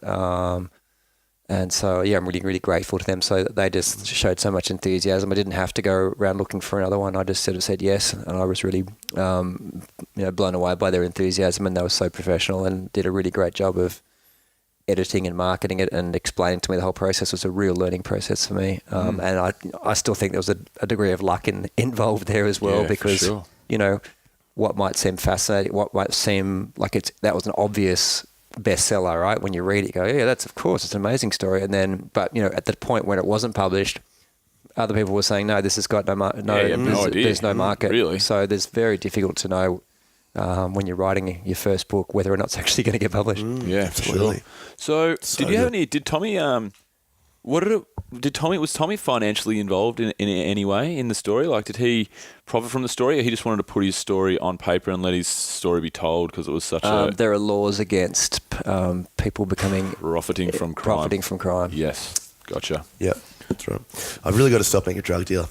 And so, I'm really, really grateful to them. So they just showed so much enthusiasm. I didn't have to go around looking for another one. I just sort of said yes, and I was really, blown away by their enthusiasm. And they were so professional and did a really great job of editing and marketing it and explaining to me the whole process. It was a real learning process for me. And I still think there was a degree of luck involved there as well, because what might seem fascinating, what might seem like that was an obvious bestseller, right? When you read it, you go, yeah, it's an amazing story. And then, but at the point when it wasn't published, other people were saying, no, this has got there's no market. Really? So there's very difficult to know when you're writing your first book whether or not it's actually going to get published. Yeah, absolutely. So did Tommy was Tommy financially involved in any way in the story? Like, did he profit from the story, or he just wanted to put his story on paper and let his story be told because it was such there are laws against people becoming profiting from crime. Yes, gotcha. Yep, that's right. I've really got to stop being a drug dealer.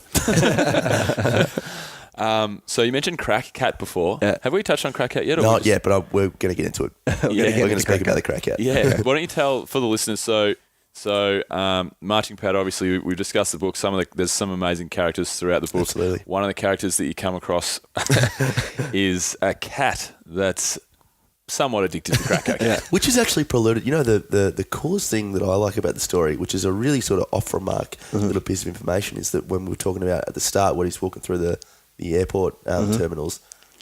So you mentioned Crack Cat before. Yeah. Have we touched on Crack Cat yet? Not yet, but we're going to get into it. We're going to speak about the Crack Cat. Yeah. Why don't you tell for the listeners? So Marching Powder. Obviously, we've discussed the book. There's some amazing characters throughout the book. Absolutely. One of the characters that you come across is a cat that's somewhat addicted to crack cocaine. Which is actually preluded. You know, the coolest thing that I like about the story, which is a really sort of off-remark little piece of information, is that when we were talking about at the start when he's walking through the airport terminals,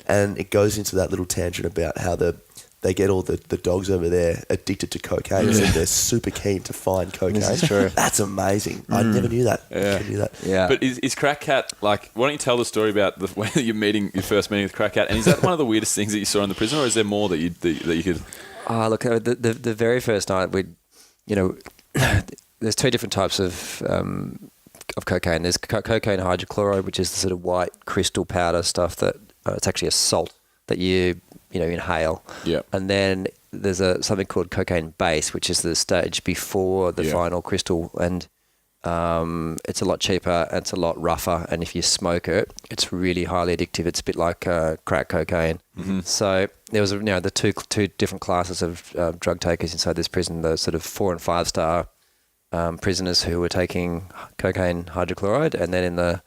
and it goes into that little tangent about how they get all the dogs over there addicted to cocaine, so they're super keen to find cocaine. This is true. That's amazing. I never knew that. Yeah. Never knew that. Yeah. But is Crack Cat, like, why don't you tell the story about when your first meeting with Crack Cat? And is that one of the weirdest things that you saw in the prison, or is there more that you could... Look, the very first night, there's two different types of cocaine. There's cocaine hydrochloride, which is the sort of white crystal powder stuff that it's actually a salt that you inhale. Yeah. And then there's something called cocaine base, which is the stage before the final crystal, and it's a lot cheaper and it's a lot rougher. And if you smoke it, it's really highly addictive. It's a bit like crack cocaine. Mm-hmm. So there was the two different classes of drug takers inside this prison. The sort of 4 and 5 star prisoners who were taking cocaine hydrochloride, and then in the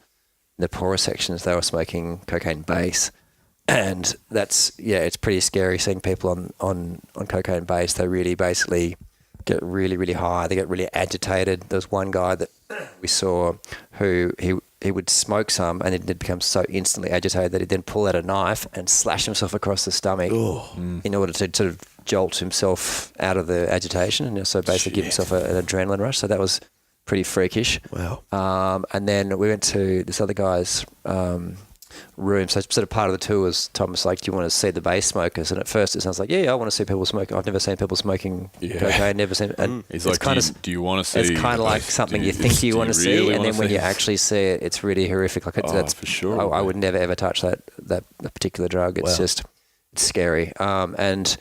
poorer sections they were smoking cocaine base. And it's pretty scary seeing people on cocaine base. They really basically get really, really high. They get really agitated. There's one guy that we saw who he would smoke some, and he'd become so instantly agitated that he'd then pull out a knife and slash himself across the stomach in order to sort of jolt himself out of the agitation, and so basically give himself an adrenaline rush. So that was pretty freakish. Wow. And then we went to this other guy's room. So sort of part of the tour was Thomas like, do you want to see the base smokers? And at first it sounds like, I want to see people smoke. I've never seen people smoking cocaine, never seen. And he's like, do you want to see? It's kind of like something you think you want to see, and then when you actually see it, it's really horrific. Like that's for sure. I would never ever touch that particular drug. It's just it's scary. And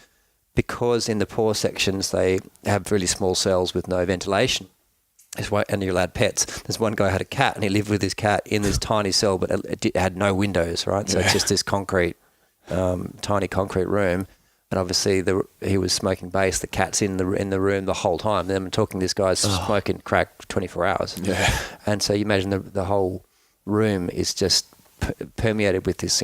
because in the poor sections they have really small cells with no ventilation. And you're allowed pets. There's one guy who had a cat, and he lived with his cat in this tiny cell, but it had no windows, right? So it's just this concrete, tiny concrete room. And obviously, he was smoking base. The cat's in the room the whole time. Then I'm talking, this guy's smoking crack 24 hours. Yeah. And so you imagine the whole room is just permeated with this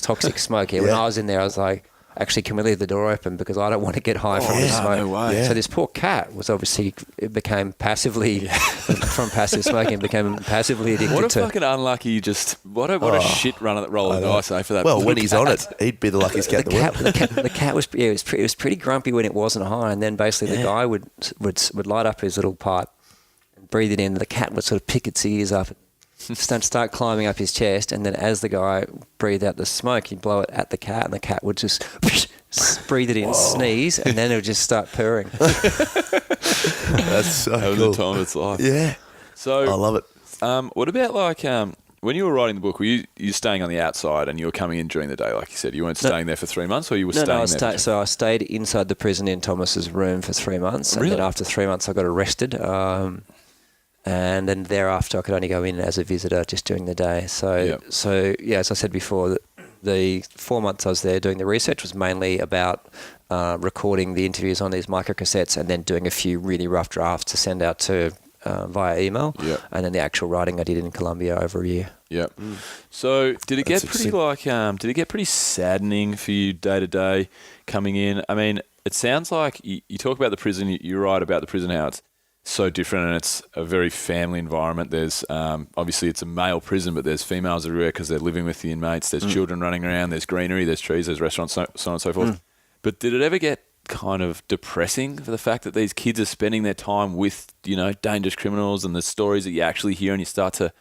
toxic smoke. When I was in there, I was like, actually, can we leave the door open because I don't want to get high from the smoke. No way. So this poor cat was obviously, it became passively, from passive smoking, became passively addicted What a to... fucking unlucky, what a shit roll of dice, for that. Well, when he's on it, he'd be the luckiest cat in the world. The cat was, it was pretty grumpy when it wasn't high, and then basically the guy would light up his little pipe and breathe it in. The cat would sort of pick its ears up and start climbing up his chest, and then as the guy breathed out the smoke, he'd blow it at the cat, and the cat would just breathe it in, sneeze, and then it would just start purring. That's so Having cool. the time of its life. Yeah. So I love it. What about when you were writing the book, were you staying on the outside and you were coming in during the day, like you said? You weren't staying there for 3 months, or you were staying there? So I stayed inside the prison in Thomas's room for 3 months, and then after 3 months I got arrested. And then thereafter, I could only go in as a visitor just during the day. So as I said before, the 4 months I was there doing the research was mainly about recording the interviews on these microcassettes and then doing a few really rough drafts to send out to via email. Yep. And then the actual writing I did in Colombia over a year. Yeah. So did it get pretty saddening for you day to day coming in? I mean, it sounds like you talk about the prison. You write about the prison, how it's so different, and it's a very family environment. There's obviously it's a male prison, but there's females everywhere because they're living with the inmates. There's children running around. There's greenery. There's trees. There's restaurants, so on and so forth. But did it ever get kind of depressing for the fact that these kids are spending their time with dangerous criminals, and the stories that you actually hear and you start to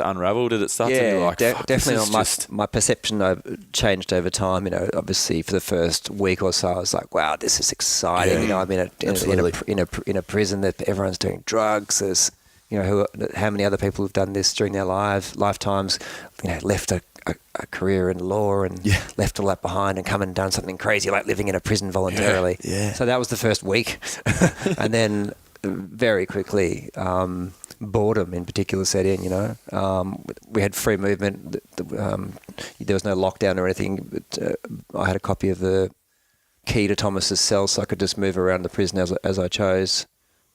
unravel? Did it start to be like, definitely not. My perception changed over time. Obviously for the first week or so, I was like, wow, this is exciting. I'm in a prison that everyone's doing drugs. There's, how many other people have done this during their lifetimes, left a career in law and left all that behind and come and done something crazy like living in a prison voluntarily. So that was the first week. And then very quickly, boredom in particular set in, we had free movement. There was no lockdown or anything. But, I had a copy of the key to Thomas's cell, so I could just move around the prison as I chose.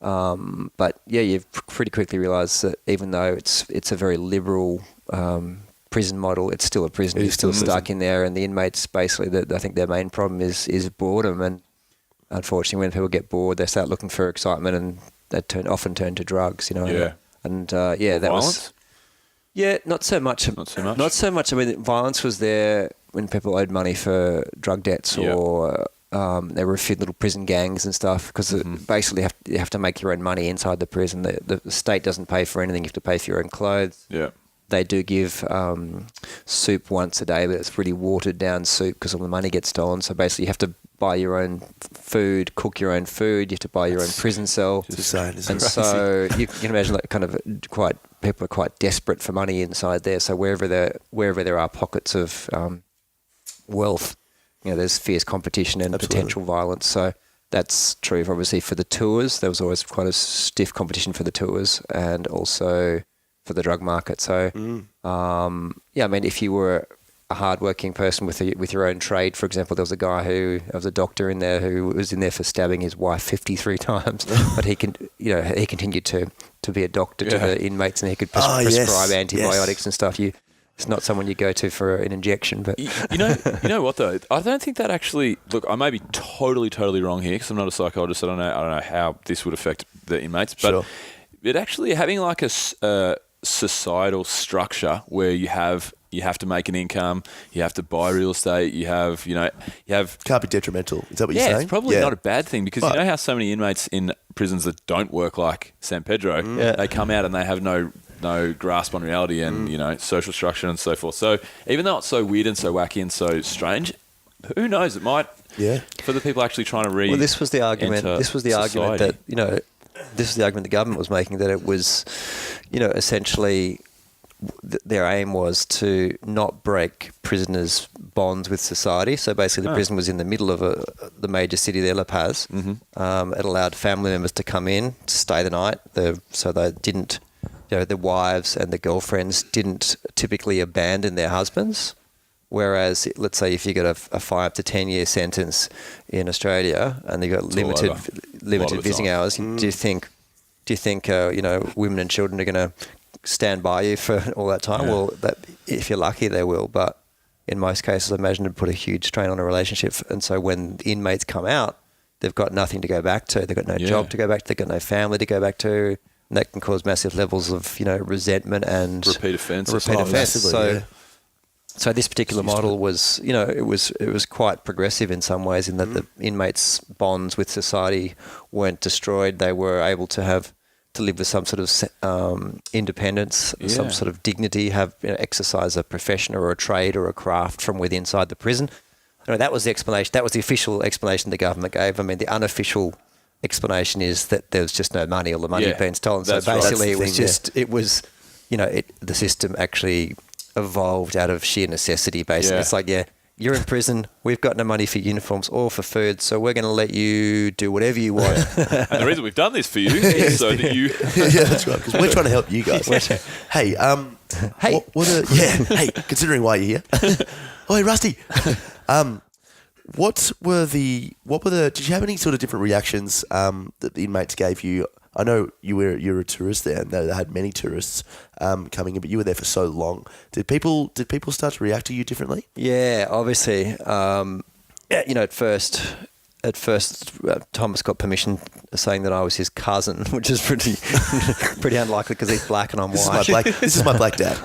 But yeah, you pretty quickly realise that even though it's a very liberal prison model, it's still a prison. You're still stuck in there, and the inmates basically, I think their main problem is boredom. And unfortunately, when people get bored, they start looking for excitement, and they often turn to drugs. Yeah. And that violence? was. Yeah, not so much. Not so much. I mean, violence was there when people owed money for drug debts, or there were a few little prison gangs and stuff, because basically you have to make your own money inside the prison. The state doesn't pay for anything. You have to pay for your own clothes. Yeah. They do give soup once a day, but it's really watered down soup because all the money gets stolen. So basically you have to buy your own food, cook your own food. You have to buy your own prison cell. So you can imagine that kind of people are quite desperate for money inside there. So wherever there are pockets of wealth, there's fierce competition and potential violence. So that's true, obviously, for the tours. There was always quite a stiff competition for the tours, and also for the drug market. So, I mean, if you were a hardworking person with your own trade, for example, there was a doctor in there who was in there for stabbing his wife 53 times, but he continued to be a doctor to the inmates, and he could prescribe antibiotics and stuff. It's not someone you go to for an injection, but you know what though? I don't think that actually. Look, I may be totally wrong here because I'm not a psychologist. I don't know how this would affect the inmates, but it actually having like a societal structure where you have to make an income, you have to buy real estate, you have can't be detrimental. Is that what you're saying? Yeah, it's probably not a bad thing, because you know how so many inmates in prisons that don't work like San Pedro, they come out and they have no grasp on reality and social structure and so forth. So even though it's so weird and so wacky and so strange, who knows? It might for the people actually trying to this was the argument. This was the argument that this is the argument the government was making, that it was, essentially their aim was to not break prisoners' bonds with society. So basically the prison was in the middle of the major city there, La Paz. It allowed family members to come in, to stay the night. So they didn't, the wives and the girlfriends didn't typically abandon their husbands. Whereas, let's say if you got a 5 to 10 year sentence in Australia and you got limited visiting hours, do you think women and children are going to stand by you for all that time? Well, if you're lucky, they will. But in most cases, I imagine it'd put a huge strain on a relationship. And so when the inmates come out, they've got nothing to go back to. They've got no job to go back to. They've got no family to go back to. And that can cause massive levels of resentment and repeat offence. So this particular model was, it was quite progressive in some ways, in that the inmates' bonds with society weren't destroyed. They were able to live with some sort of independence, some sort of dignity, exercise a profession or a trade or a craft from within inside the prison. That was the explanation. That was the official explanation the government gave. I mean, the unofficial explanation is that there was just no money, or the money had been stolen. So basically, the system actually evolved out of sheer necessity, basically. It's like, you're in prison, we've got no money for uniforms or for food, so we're going to let you do whatever you want. And the reason we've done this for you is so that you... that's right, because we're trying to help you guys. Hey, considering why you're here. Oh, hey, Rusty. Did you have any sort of different reactions that the inmates gave you? I know you're a tourist there, and they had many tourists coming in, but you were there for so long. Did people start to react to you differently? Yeah, obviously. At first, Thomas got permission saying that I was his cousin, which is pretty unlikely because he's black and I'm white. This is my black dad.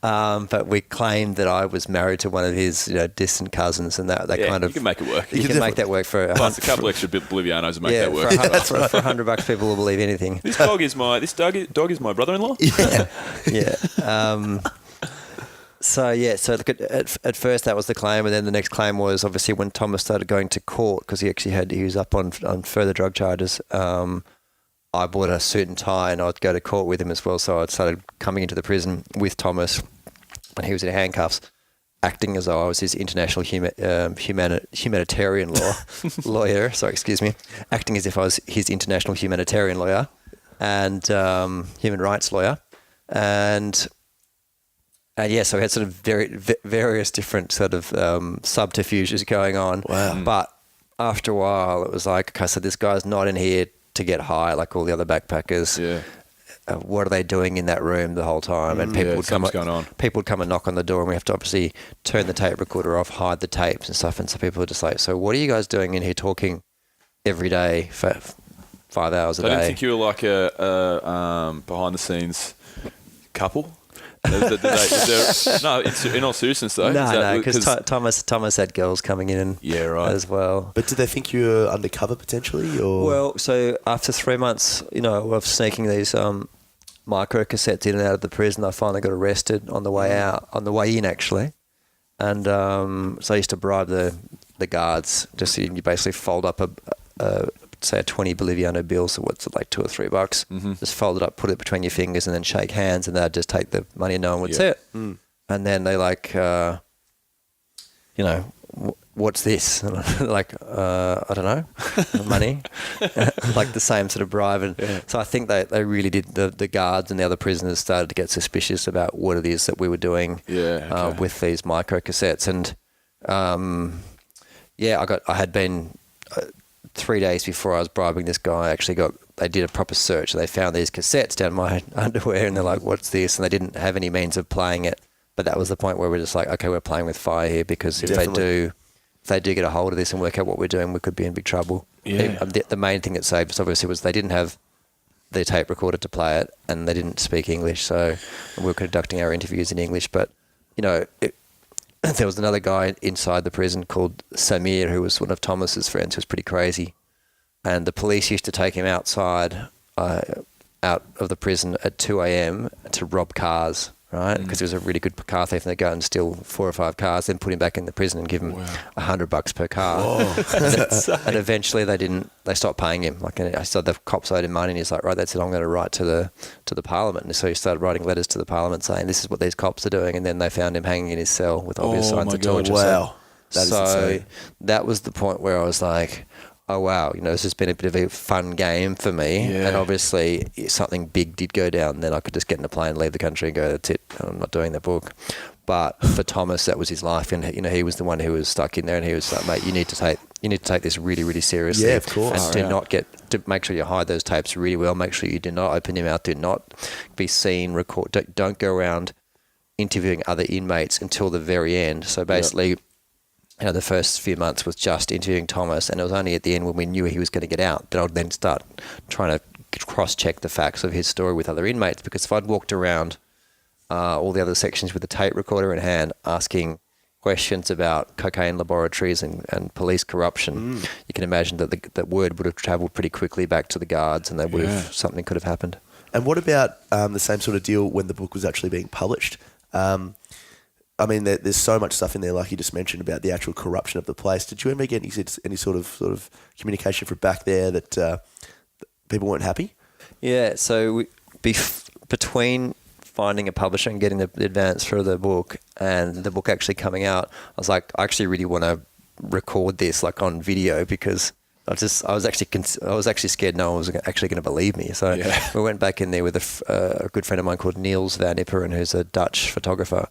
But we claimed that I was married to one of his distant cousins, and that kind of... You can make it work. You can make that work for... Plus a couple extra Bolivianos to make that work. For $100, people will believe anything. This dog is my brother-in-law. Yeah. So look, at first that was the claim, and then the next claim was obviously when Thomas started going to court, because he was up on further drug charges. I bought a suit and tie, and I'd go to court with him as well. So I started coming into the prison with Thomas when he was in handcuffs, acting as though I was his international humanitarian lawyer. Sorry, excuse me. Acting as if I was his international humanitarian lawyer. and human rights lawyer, and yeah, so we had sort of various different sort of subterfuges going on. Wow. But after a while, it was like, okay, so this guy's not in here to get high like all the other backpackers. Yeah. What are they doing in that room the whole time? And people would come. Going on. People would come and knock on the door, and we have to obviously turn the tape recorder off, hide the tapes and stuff. And so people are just like, "So what are you guys doing in here talking every day for 5 hours a day?" I didn't think you were like a behind the scenes couple. No, in all seriousness though. No, because Thomas had girls coming in as well. But did they think you were undercover potentially? Or? Well, so after 3 months, of sneaking these micro cassettes in and out of the prison, I finally got arrested on the way out, on the way in actually. And so I used to bribe the guards. Just you basically fold up say a 20 Boliviano bill, so what's it, like $2 or $3? Mm-hmm. Just fold it up, put it between your fingers, and then shake hands, and they'd just take the money and no one would see it. And then they like, what's this? And I'm like, I don't know, money, like the same sort of bribe. And so I think they really did. The guards and the other prisoners started to get suspicious about what it is that we were doing with these micro cassettes. And I had been. 3 days before I was bribing this guy, they did a proper search. They found these cassettes down my underwear, and they're like, what's this? And they didn't have any means of playing it. But that was the point where we're just like, okay, we're playing with fire here, because if they do get a hold of this and work out what we're doing, we could be in big trouble. Yeah. The main thing that saved us obviously was they didn't have the tape recorder to play it, and they didn't speak English. So we were conducting our interviews in English. But, there was another guy inside the prison called Samir, who was one of Thomas's friends, who was pretty crazy. And the police used to take him outside, out of the prison at 2 a.m. to rob cars, right? Because he was a really good car thief, and they'd go and steal 4 or 5 cars, then put him back in the prison and give him $100 per car. And eventually they stopped paying him. Like, I said, the cops owed him money, and he's like, right, that's it, I'm going to write to the parliament. And so he started writing letters to the parliament saying, this is what these cops are doing. And then they found him hanging in his cell with obvious signs of torture. Wow. That is insane. That was the point where I was like, oh wow, this has been a bit of a fun game for me. And obviously if something big did go down, then I could just get in a plane, leave the country and go, that's it, I'm not doing that book. But for Thomas, that was his life, and he was the one who was stuck in there, and he was like, mate, you need to take this really, really seriously. Yeah, of course. And to make sure you hide those tapes really well, make sure you do not open your mouth, do not be seen, record, don't go around interviewing other inmates until the very end. So basically, the first few months was just interviewing Thomas, and it was only at the end when we knew he was going to get out that I would then start trying to cross-check the facts of his story with other inmates, because if I'd walked around all the other sections with a tape recorder in hand asking questions about cocaine laboratories and police corruption, you can imagine that that word would have travelled pretty quickly back to the guards, and something could have happened. And what about the same sort of deal when the book was actually being published? I mean, there's so much stuff in there, like you just mentioned, about the actual corruption of the place. Did you ever get any sort of communication from back there that people weren't happy? Yeah, so between finding a publisher and getting the advance for the book and the book actually coming out, I was like, I actually really want to record this like on video, because I was actually scared no one was actually going to believe me. So we went back in there with a good friend of mine called Niels van Ipperen, who's a Dutch photographer.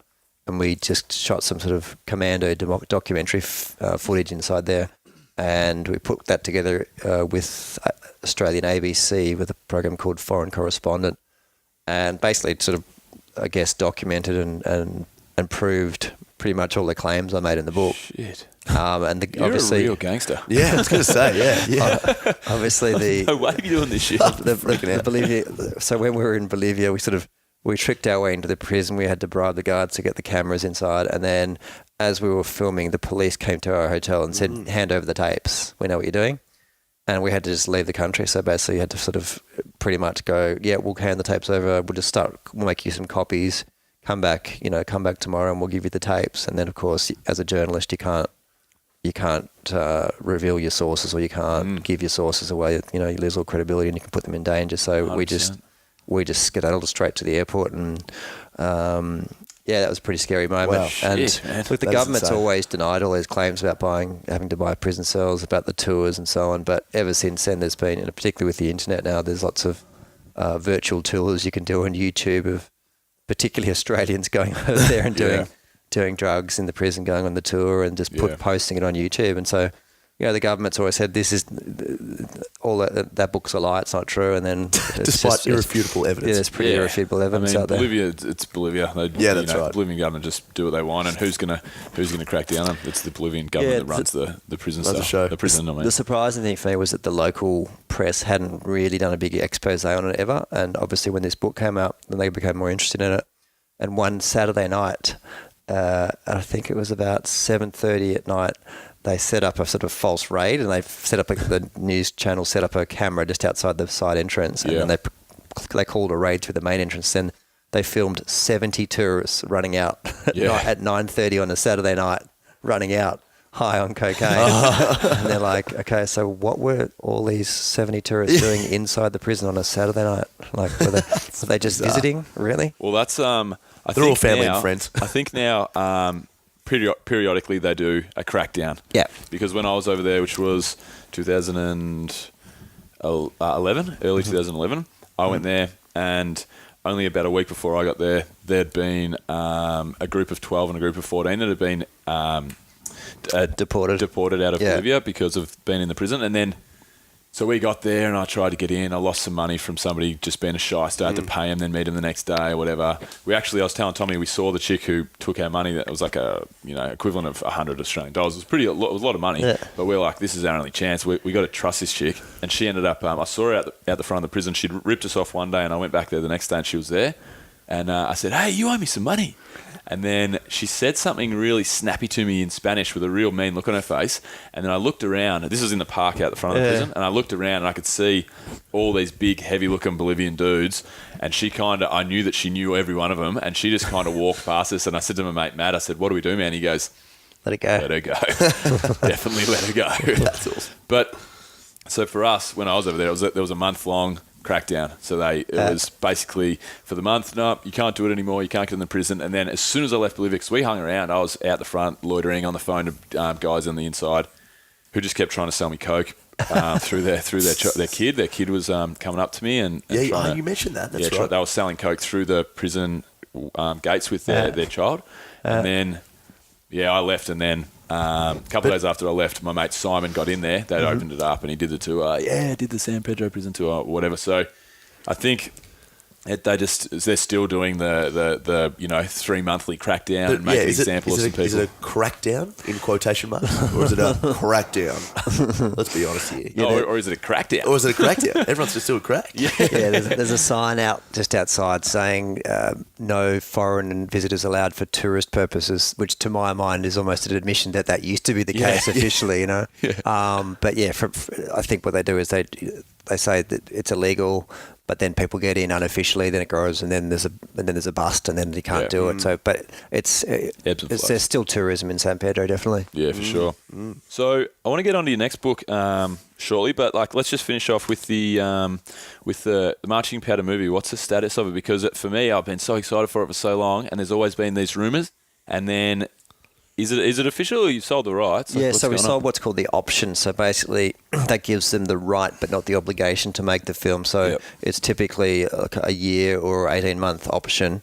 And we just shot some sort of commando documentary footage inside there. And we put that together with Australian ABC with a program called Foreign Correspondent. And basically sort of, I guess, documented and proved pretty much all the claims I made in the book. Shit. And You're obviously, a real gangster. Yeah, I was going to say, yeah. Obviously, no way you're doing this shit. Bolivia. So when we were in Bolivia, we tricked our way into the prison. We had to bribe the guards to get the cameras inside. And then as we were filming, the police came to our hotel and said, hand over the tapes. We know what you're doing. And we had to just leave the country. So basically you had to sort of pretty much go, yeah, we'll hand the tapes over. We'll make you some copies. Come back tomorrow and we'll give you the tapes. And then, of course, as a journalist, you can't reveal your sources, or you can't give your sources away. You lose all credibility and you can put them in danger. So 100%. we just skedaddled straight to the airport, and that was a pretty scary moment. Wow. And look, the government's insane. always denied all these claims about having to buy prison cells, about the tours and so on. But ever since then, there's been, particularly with the internet now, there's lots of virtual tours you can do on YouTube of particularly Australians going over there and doing drugs in the prison, going on the tour and just posting it on YouTube. And so, the government's always said this is all that book's a lie. It's not true. And then despite irrefutable evidence, there's pretty irrefutable evidence out there. Bolivia, it's Bolivia. That's right. The Bolivian government just do what they want, and who's gonna crack down on them? It's the Bolivian government that runs the prison stuff. The prison. The surprising thing for me was that the local press hadn't really done a big expose on it ever. And obviously, when this book came out, then they became more interested in it. And one Saturday night, I think it was about 7:30 at night, they set up a sort of false raid, and they set up the news channel set up a camera just outside the side entrance, and then they called a raid through the main entrance. Then they filmed 70 tourists running out at 9:30 on a Saturday night, running out high on cocaine. And they're like, okay, so what were all these 70 tourists doing inside the prison on a Saturday night? Like, were they just visiting? Really? Well, that's they're all family and friends. I think now. Periodically they do a crackdown. Yeah. Because when I was over there, which was 2011, early 2011, I went there, and only about a week before I got there, there'd been a group of 12 and a group of 14 that had been deported out of Bolivia because of being in the prison. And then, so we got there and I tried to get in. I lost some money from somebody just being a shyster. I had to pay him, then meet him the next day or whatever. I was telling Tommy, we saw the chick who took our money. That was like equivalent of 100 Australian dollars. It was a lot of money. Yeah. But we're like, this is our only chance. We got to trust this chick. And she ended up, I saw her out the front of the prison. She'd ripped us off one day, and I went back there the next day and she was there. And I said, hey, you owe me some money. And then she said something really snappy to me in Spanish with a real mean look on her face. And then I looked around. This was in the park out the front of the prison. And I looked around and I could see all these big, heavy-looking Bolivian dudes. And I knew that she knew every one of them. And she just kind of walked past us. And I said to my mate, Matt, I said, what do we do, man? He goes, let it go. Let her go. Definitely let her go. That's awesome. But so for us, when I was over there, there was a month-long crackdown. So it was basically for the month, no, you can't do it anymore, you can't get in the prison. And then as soon as I left Bolivia, because we hung around, I was out the front loitering on the phone to guys on the inside who just kept trying to sell me coke through their kid. Their kid was coming up to me and you mentioned that. That's right. They were selling coke through the prison gates with their child. And then I left, and then a couple of days after I left, my mate Simon got in there. They'd opened it up and he did the tour. Did the San Pedro prison tour or whatever. So I think they're still doing the 3 monthly crackdown and make an example of some people. Is it a crackdown in quotation marks, or is it a crackdown? Let's be honest here. Or is it a crackdown? Or is it a crackdown? Everyone's just still a crack. There's a sign out just outside saying no foreign visitors allowed for tourist purposes, which to my mind is almost an admission that used to be the case officially, I think what they do is they say that it's illegal, but then people get in unofficially, then it grows, and then there's a bust, and then you can't do it. So, but there's still tourism in San Pedro, definitely. Yeah, for sure. So I want to get on to your next book shortly, but let's just finish off with the Marching Powder movie. What's the status of it? Because for me, I've been so excited for it for so long, and there's always been these rumours, and then. Is it official, or you sold the rights? So we sold what's called the option. So basically, that gives them the right but not the obligation to make the film. So it's typically like a year or 18-month option.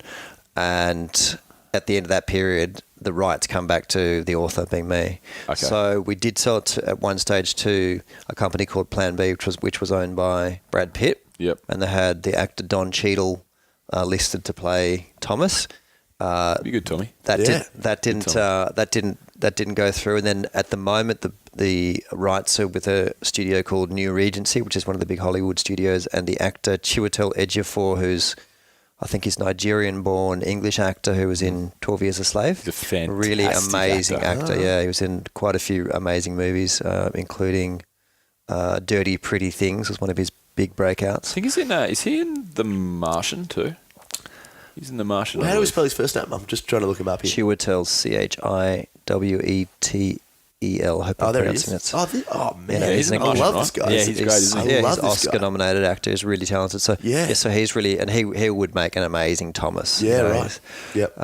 And at the end of that period, the rights come back to the author, being me. Okay. So we did sell it at one stage to a company called Plan B, which was owned by Brad Pitt. Yep. And they had the actor Don Cheadle listed to play Thomas. Be good, Tommy. That didn't go through, and then at the moment the rights are with a studio called New Regency, which is one of the big Hollywood studios, and the actor Chiwetel Ejiofor, I think he's Nigerian-born English actor who was in 12 Years a Slave. He's a fantastic really amazing actor. Yeah, he was in quite a few amazing movies, including Dirty Pretty Things was one of his big breakouts. I think he's in. Is he in The Martian too? He's in The Martian. Well, how do we spell his first name? I'm just trying to look him up here. Chiwetel, Chiwetel. Hope I'm pronouncing it. Oh man, he's I love this guy. Yeah, he's great, isn't he? He's an Oscar-nominated actor. He's really talented. So so he's really, and he would make an amazing Thomas. Yeah, right. Yep.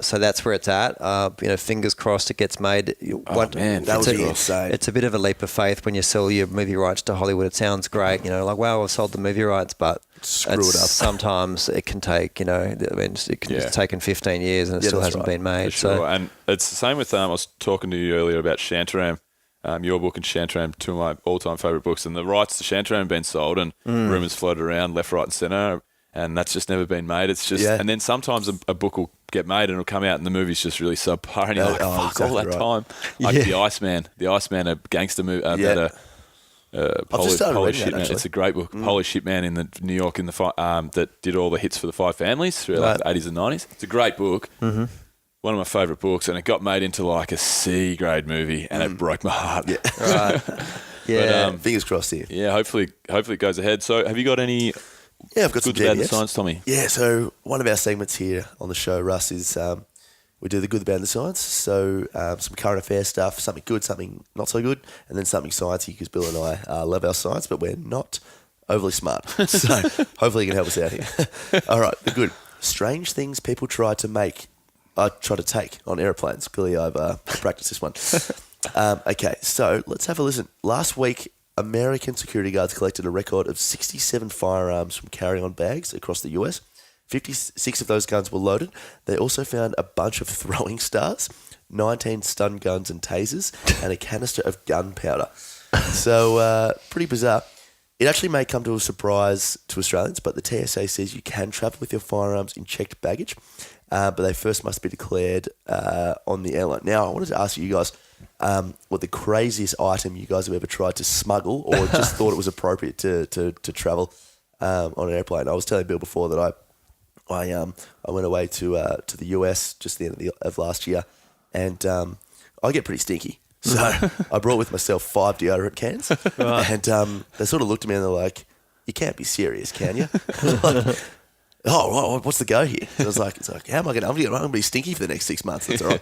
So that's where it's at. Fingers crossed it gets made. That would be insane. It's a bit of a leap of faith when you sell your movie rights to Hollywood. It sounds great, like wow, I've sold the movie rights, but screw it up. Sometimes it can take, it's taken 15 years and it still hasn't been made. Sure. So, and it's the same with, I was talking to you earlier about Shantaram, your book and Shantaram, two of my all-time favourite books, and the rights to Shantaram have been sold and rumours floated around left, right and centre, and that's just never been made. It's just, and then sometimes a book will get made and it'll come out and the movie's just really subpar and you're like, fuck, exactly all that time. Like The Iceman, a gangster movie about Polish hitman. It's a great book. Polish hitman in New York in that did all the hits for the Five Families through like the 80s and 90s. It's a great book. Mm-hmm. One of my favourite books, and it got made into like a C-grade movie, and it broke my heart. Yeah. right. Yeah. But, fingers crossed here. Yeah, hopefully it goes ahead. So have you got any I've got some good, bad, and GBS. science, Tommy? Yeah, so one of our segments here on the show, Russ, is we do the good, the bad, and the science. So some current affairs stuff, something good, something not so good, and then something sciencey, because Bill and I love our science, but we're not overly smart. So hopefully you can help us out here. All right, the good. Strange things people try to take on airplanes. Clearly I've practiced this one. Okay, so let's have a listen. Last week, American security guards collected a record of 67 firearms from carry-on bags across the US. 56 of those guns were loaded. They also found a bunch of throwing stars, 19 stun guns and tasers, and a canister of gunpowder. So, pretty bizarre. It actually may come to a surprise to Australians, but the TSA says you can travel with your firearms in checked baggage, but they first must be declared on the airline. Now, I wanted to ask you guys what the craziest item you guys have ever tried to smuggle or just thought it was appropriate to travel on an airplane. I was telling Bill before that I went away to the US just the end of last year, and I get pretty stinky. So I brought with myself 5 deodorant cans, and they sort of looked at me and they're like, "You can't be serious, can you?" Like, oh, what's the go here? And I was like, how am I going to? I'm going to be stinky for the next 6 months. That's all right.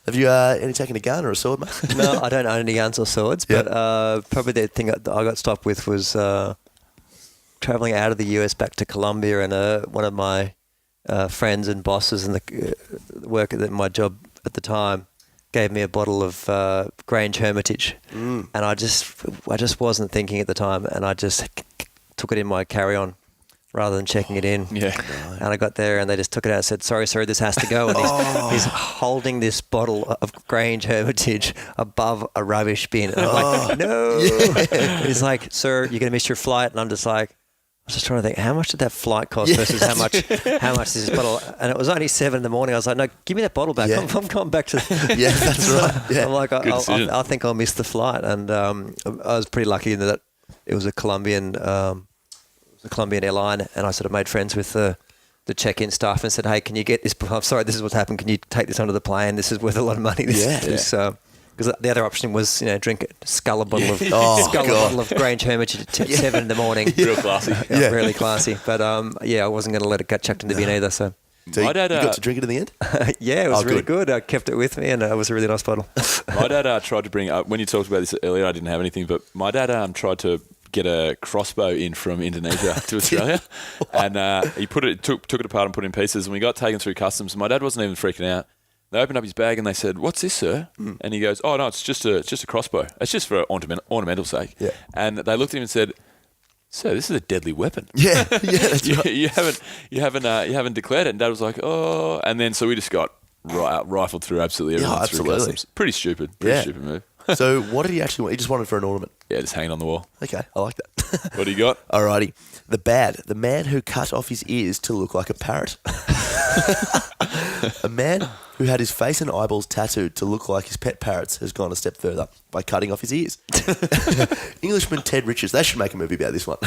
Have you any taken a gun or a sword, mate? No, I don't own any guns or swords, but probably the thing I got stopped with was traveling out of the US back to Colombia, and one of my friends and bosses and the work at my job at the time gave me a bottle of Grange Hermitage, and I just wasn't thinking at the time, and I just took it in my carry-on rather than checking it in. Yeah. And I got there and they just took it out and said, sorry, this has to go. And he's holding this bottle of Grange Hermitage above a rubbish bin. And I'm like, no. Yeah. He's like, sir, you're going to miss your flight. And I'm just like, I was just trying to think, how much did that flight cost versus how much is this bottle? And it was only 7 a.m. I was like, no, give me that bottle back. Yeah. I'm going back to Yeah, that's right. Yeah. I'm like, I think I'll miss the flight. And I was pretty lucky in that it was a Colombian airline, and I sort of made friends with the check-in staff and said, hey, can you get this? I'm sorry, this is what's happened. Can you take this onto the plane? This is worth a lot of money. Because the other option was, drink it, scull a bottle of Grange Hermitage at 7 a.m. Real classy. Really classy. But I wasn't going to let it get chucked in the bin either. So my dad, you got to drink it in the end? Yeah, it was really good. I kept it with me, and it was a really nice bottle. My dad tried to bring up, when you talked about this earlier, I didn't have anything, but my dad tried to get a crossbow in from Indonesia to Australia, and he took it apart and put it in pieces, and we got taken through customs. My dad wasn't even freaking out. They opened up his bag and they said, "What's this, sir?" And he goes, "Oh no, it's just a crossbow. It's just for ornamental sake." Yeah. And they looked at him and said, "Sir, this is a deadly weapon." Yeah, that's right. You haven't declared it. And Dad was like, "Oh," and then so we just got rifled through absolutely everything through customs. Pretty stupid stupid move. So what did he actually want? He just wanted for an ornament. Yeah, just hanging on the wall. Okay, I like that. What do you got? Alrighty. The man who cut off his ears to look like a parrot. A man who had his face and eyeballs tattooed to look like his pet parrots has gone a step further by cutting off his ears. Englishman Ted Richards, they should make a movie about this one.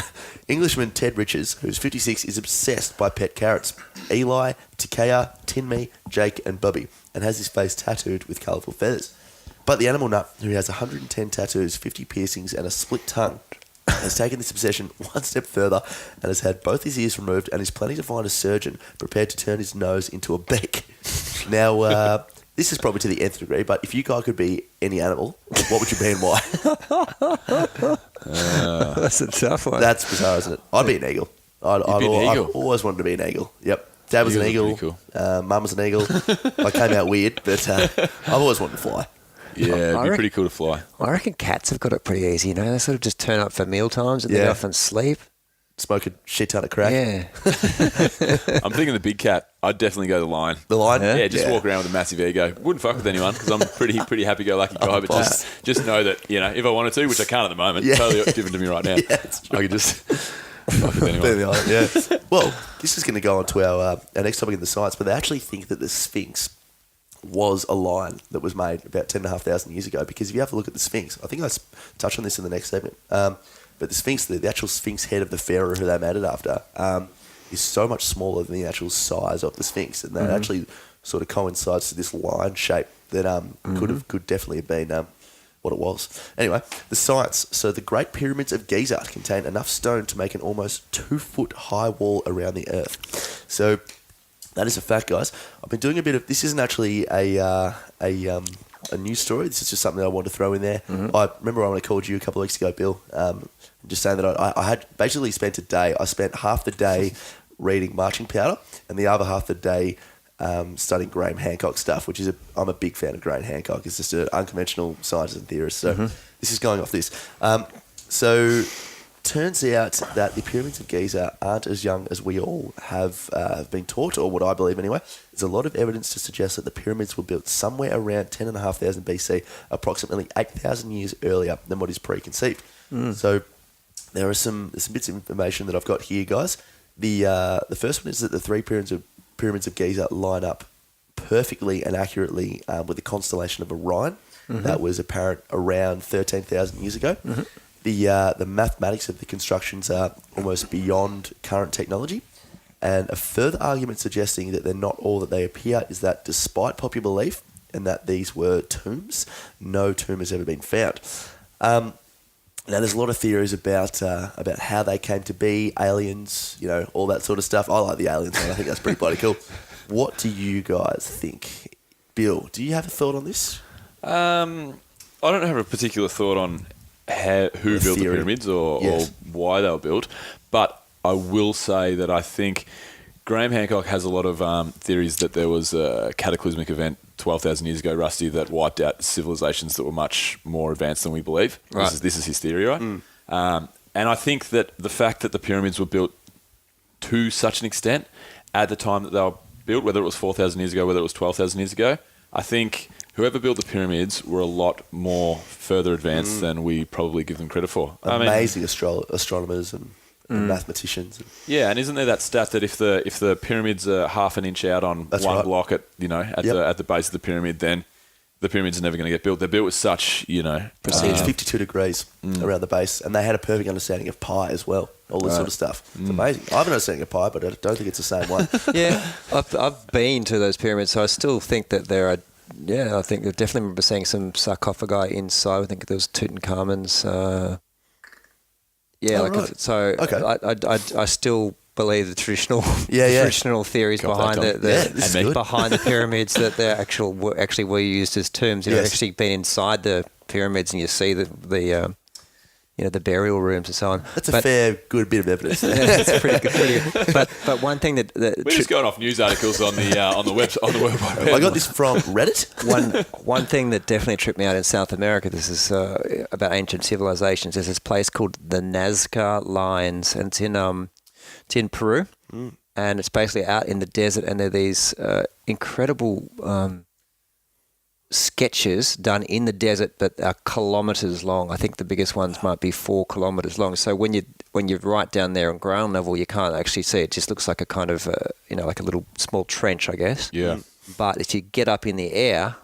Englishman Ted Richards, who's 56, is obsessed by pet carrots. Eli, Takea, Tinme, Jake and Bubby, and has his face tattooed with colourful feathers. But the animal nut, who has 110 tattoos, 50 piercings and a split tongue, has taken this obsession one step further and has had both his ears removed and is planning to find a surgeon prepared to turn his nose into a beak. Now, this is probably to the nth degree, but if you guys could be any animal, what would you be and why? That's a tough one. That's bizarre, isn't it? I'd be an eagle. I've always wanted to be an eagle. Yep. Dad was an eagle. Cool. Mum was an eagle. I came out weird, but I've always wanted to fly. Yeah, it'd be pretty cool to fly. I reckon cats have got it pretty easy, They sort of just turn up for meal times and they often sleep. smoke a shit ton of crack. Yeah. I'm thinking the big cat. I'd definitely go the lion. The lion? Yeah, just walk around with a massive ego. Wouldn't fuck with anyone because I'm a pretty happy-go-lucky guy, but just know that, if I wanted to, which I can't at the moment, totally given to me right now, I could just fuck with anyone. Yeah. Well, this is going to go on to our next topic in the science, but they actually think that the Sphinx was a lion that was made about 10,500 years ago, because if you have a look at the Sphinx, I think I touch on this in the next segment, but the Sphinx, the actual Sphinx head of the pharaoh who they made it after, is so much smaller than the actual size of the Sphinx, and that actually sort of coincides to this lion shape that could definitely have been what it was. Anyway, the science. So the Great Pyramids of Giza contain enough stone to make an almost 2-foot high wall around the Earth. So that is a fact, guys. I've been doing a bit of. This isn't actually a news story. This is just something I wanted to throw in there. I remember when I called you a couple of weeks ago, Bill, just saying that I had basically spent a day. I spent half the day reading marching powder and the other half the day studying Graham Hancock stuff, which is I'm a big fan of Graham Hancock. He's just an unconventional scientist and theorist. So this is going off this. So turns out that the pyramids of Giza aren't as young as we all have been taught, or what I believe anyway. There's a lot of evidence to suggest that the pyramids were built somewhere around 10,500 BC, approximately 8,000 years earlier than what is preconceived. So there are some bits of information that I've got here, guys. The first one is that the three pyramids of Giza line up perfectly and accurately with the constellation of Orion that was apparent around 13,000 years ago. The mathematics of the constructions are almost beyond current technology, and a further argument suggesting that they're not all that they appear is that despite popular belief and that these were tombs, no tomb has ever been found. Now, there's a lot of theories about how they came to be, aliens, all that sort of stuff. I like the aliens one. I think that's pretty bloody cool. What do you guys think? Bill, do you have a thought on this? I don't have a particular thought on who built the pyramids or why they were built, but I will say that I think Graham Hancock has a lot of theories that there was a cataclysmic event 12,000 years ago, Rusty, that wiped out civilizations that were much more advanced than we believe. Right. This is his theory, right? And I think that the fact that the pyramids were built to such an extent at the time that they were built, whether it was 4,000 years ago, whether it was 12,000 years ago, I think whoever built the pyramids were a lot more further advanced than we probably give them credit for. Amazing astronomers and mathematicians. Yeah, and isn't there that stat that if the pyramids are half an inch out on block at the base of the pyramid, then the pyramids are never going to get built. They're built with such precision. 52 degrees around the base, and they had a perfect understanding of pi as well. All this sort of stuff. It's amazing. I have an understanding of pi, but I don't think it's the same one. Yeah, I've been to those pyramids, so I still think that there are. Yeah, I think I definitely remember seeing some sarcophagi inside. I think there was Tutankhamun's. I still believe the traditional traditional theories behind behind the pyramids, that they actually were used as tombs. You've actually been inside the pyramids and you see the burial rooms and so on. That's a fair, good bit of evidence. That's pretty good. But one thing that we're just going off news articles on the web. I got this from Reddit. One thing that definitely tripped me out in South America. This is about ancient civilizations. There's this place called the Nazca Lines, and it's in Peru, and it's basically out in the desert. And there are these incredible sketches done in the desert that are kilometres long. I think the biggest ones might be 4 kilometres long. So when you're right down there on ground level, you can't actually see it. It just looks like a kind of like a little small trench, I guess. Yeah. But if you get up in the air,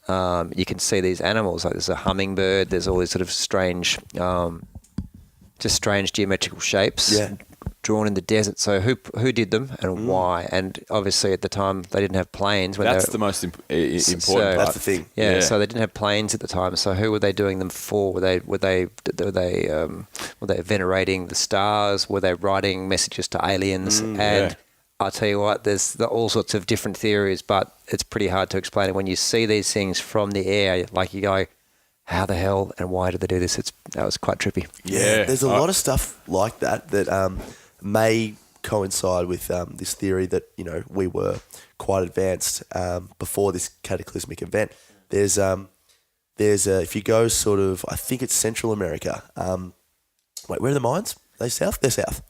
you can see these animals. Like there's a hummingbird. There's all these sort of strange, just strange geometrical shapes. Yeah. Drawn in the desert. So who did them and why? And obviously at the time they didn't have planes. That's the most important part. That's the thing. Yeah, so they didn't have planes at the time. So who were they doing them for? Were they venerating the stars? Were they writing messages to aliens? I'll tell you what, there's all sorts of different theories, but it's pretty hard to explain. And when you see these things from the air, like you go, how the hell and why did they do this? That was quite trippy. Yeah, there's a lot of stuff like that may coincide with this theory that we were quite advanced before this cataclysmic event. There's if you go sort of, I think it's Central America. Wait, where are the mines? Are they south? They're south.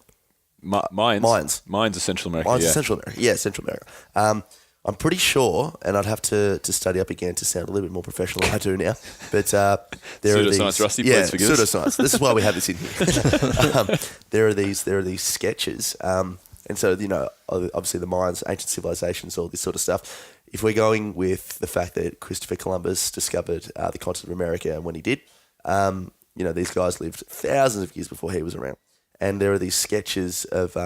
Mines are Central America. Mines are Central America. Yeah, Central America. I'm pretty sure, and I'd have to study up again to sound a little bit more professional than I do now, but there are these... Pseudoscience, Rusty, please forgive us. Pseudoscience. This is why we have this in here. There are these sketches, and so, obviously the Mayans, ancient civilizations, all this sort of stuff. If we're going with the fact that Christopher Columbus discovered the continent of America, and when he did, these guys lived thousands of years before he was around. And there are these sketches of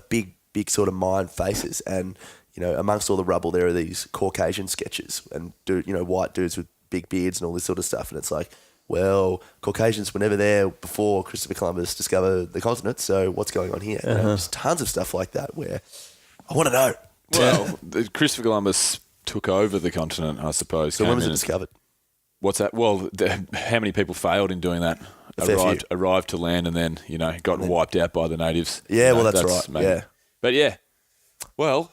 big sort of Mayan faces, and amongst all the rubble, there are these Caucasian sketches and white dudes with big beards and all this sort of stuff. And it's like, well, Caucasians were never there before Christopher Columbus discovered the continent. So what's going on here? There's tons of stuff like that where I want to know. Well, Christopher Columbus took over the continent, I suppose. So when was it discovered? What's that? Well, how many people failed in doing that? Arrived to land and then, got wiped out by the natives. Yeah, well, that's right. Maybe. Yeah. But yeah, well.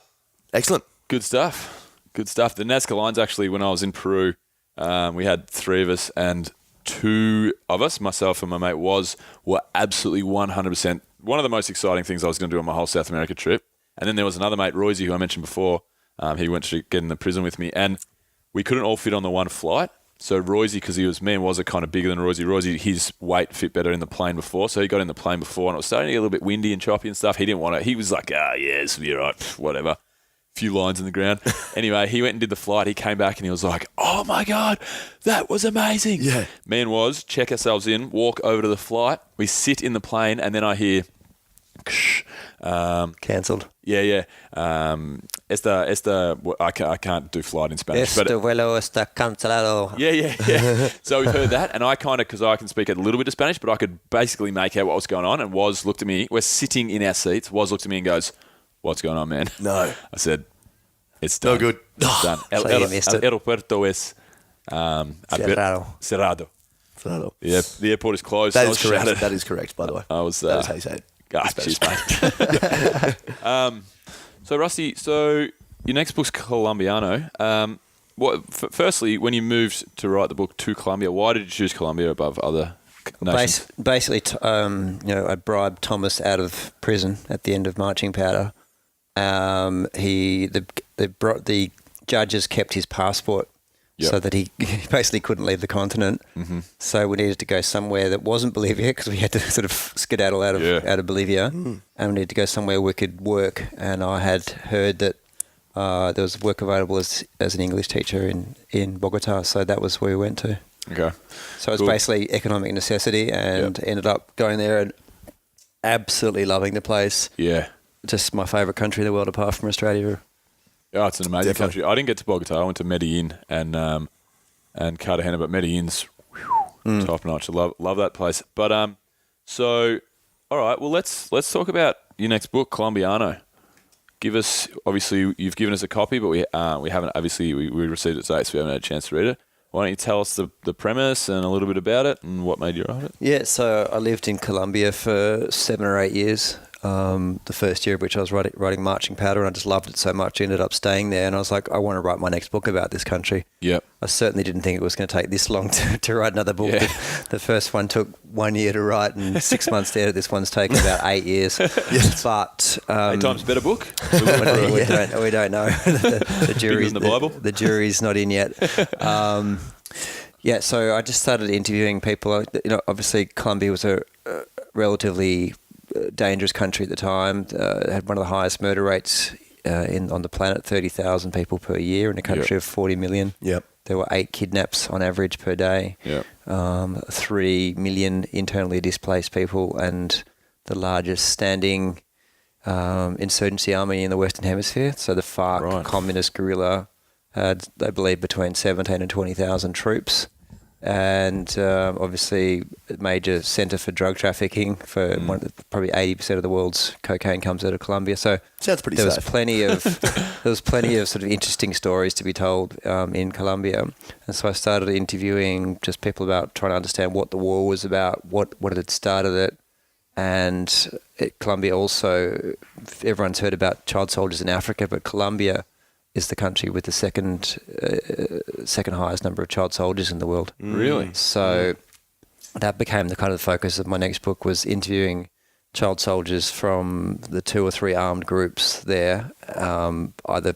Excellent. Good stuff. The Nazca lines, actually, when I was in Peru, we had 3 of us, and 2 of us, myself and my mate were absolutely 100% one of the most exciting things I was going to do on my whole South America trip. And then there was another mate, Royzy, who I mentioned before. He went to get in the prison with me, and we couldn't all fit on the one flight. So Royzy, because me and Waz are kind of bigger than Royzy, his weight fit better in the plane before. So he got in the plane before, and it was starting to get a little bit windy and choppy and stuff. He didn't want it. He was like, yes, you're right, whatever. Few lines in the ground. Anyway, he went and did the flight. He came back and he was like, oh my God, that was amazing. Yeah. Me and Waz check ourselves in, walk over to the flight. We sit in the plane, and then I hear, cancelled. Yeah. I can't do flight in Spanish. Vuelo está cancelado. Yeah. So we've heard that, and I kind of, because I can speak a little bit of Spanish, but I could basically make out what was going on. And Waz looked at me. We're sitting in our seats. Waz looked at me and goes, what's going on, man? No. I said, it's done. No good. It's done. El aeropuerto es cerrado. Yeah, the airport is closed. That is correct. Shattered. That is correct, by the way. I was. That is how you say it. Cheers, mate. So, Rusty, your next book's Colombiano. Firstly, when you moved to write the book to Colombia, why did you choose Colombia above other nations? Basically, I bribed Thomas out of prison at the end of Marching Powder. The judges kept his passport so that he basically couldn't leave the continent. Mm-hmm. So we needed to go somewhere that wasn't Bolivia, because we had to sort of skedaddle out of Bolivia, and we needed to go somewhere we could work. And I had heard that there was work available as an English teacher in Bogota, so that was where we went to. Okay. So it's basically economic necessity, and ended up going there and absolutely loving the place. Yeah. Just my favourite country in the world apart from Australia. Oh, it's an amazing country. I didn't get to Bogota. I went to Medellin and Cartagena, but Medellin's top notch. I love that place. But all right. Well, let's talk about your next book, Colombiano. Give us, obviously, you've given us a copy, but we haven't. Obviously, we received it today, so we haven't had a chance to read it. Why don't you tell us the premise and a little bit about it and what made you write it? Yeah, so I lived in Colombia for 7 or 8 years. The first year of which I was writing Marching Powder, and I just loved it so much. I ended up staying there, and I was like, I want to write my next book about this country. Yep. I certainly didn't think it was going to take this long to write another book. Yeah. The first one took 1 year to write, and 6 months to edit. This one's taken about 8 years. Yes. But 8 times better book? we don't know. The jury's in the Bible. The jury's not in yet. So I just started interviewing people. Obviously Colombia was a relatively dangerous country at the time. Had one of the highest murder rates on the planet, 30,000 people per year in a country of 40 million. Yep. There were 8 kidnaps on average per day. Yep. 3 million internally displaced people, and the largest standing insurgency army in the Western Hemisphere. So the FARC communist guerrilla had, I believe, between 17 and 20,000 troops. And obviously a major centre for drug trafficking. For probably 80% of the world's cocaine comes out of Colombia. So sounds pretty safe. There was plenty of sort of interesting stories to be told in Colombia. And so I started interviewing just people about trying to understand what the war was about, what had started it. And Colombia also, everyone's heard about child soldiers in Africa, but Colombia is the country with the second highest number of child soldiers in the world. Really? So that became the kind of focus of my next book, was interviewing child soldiers from the 2 or 3 armed groups there, either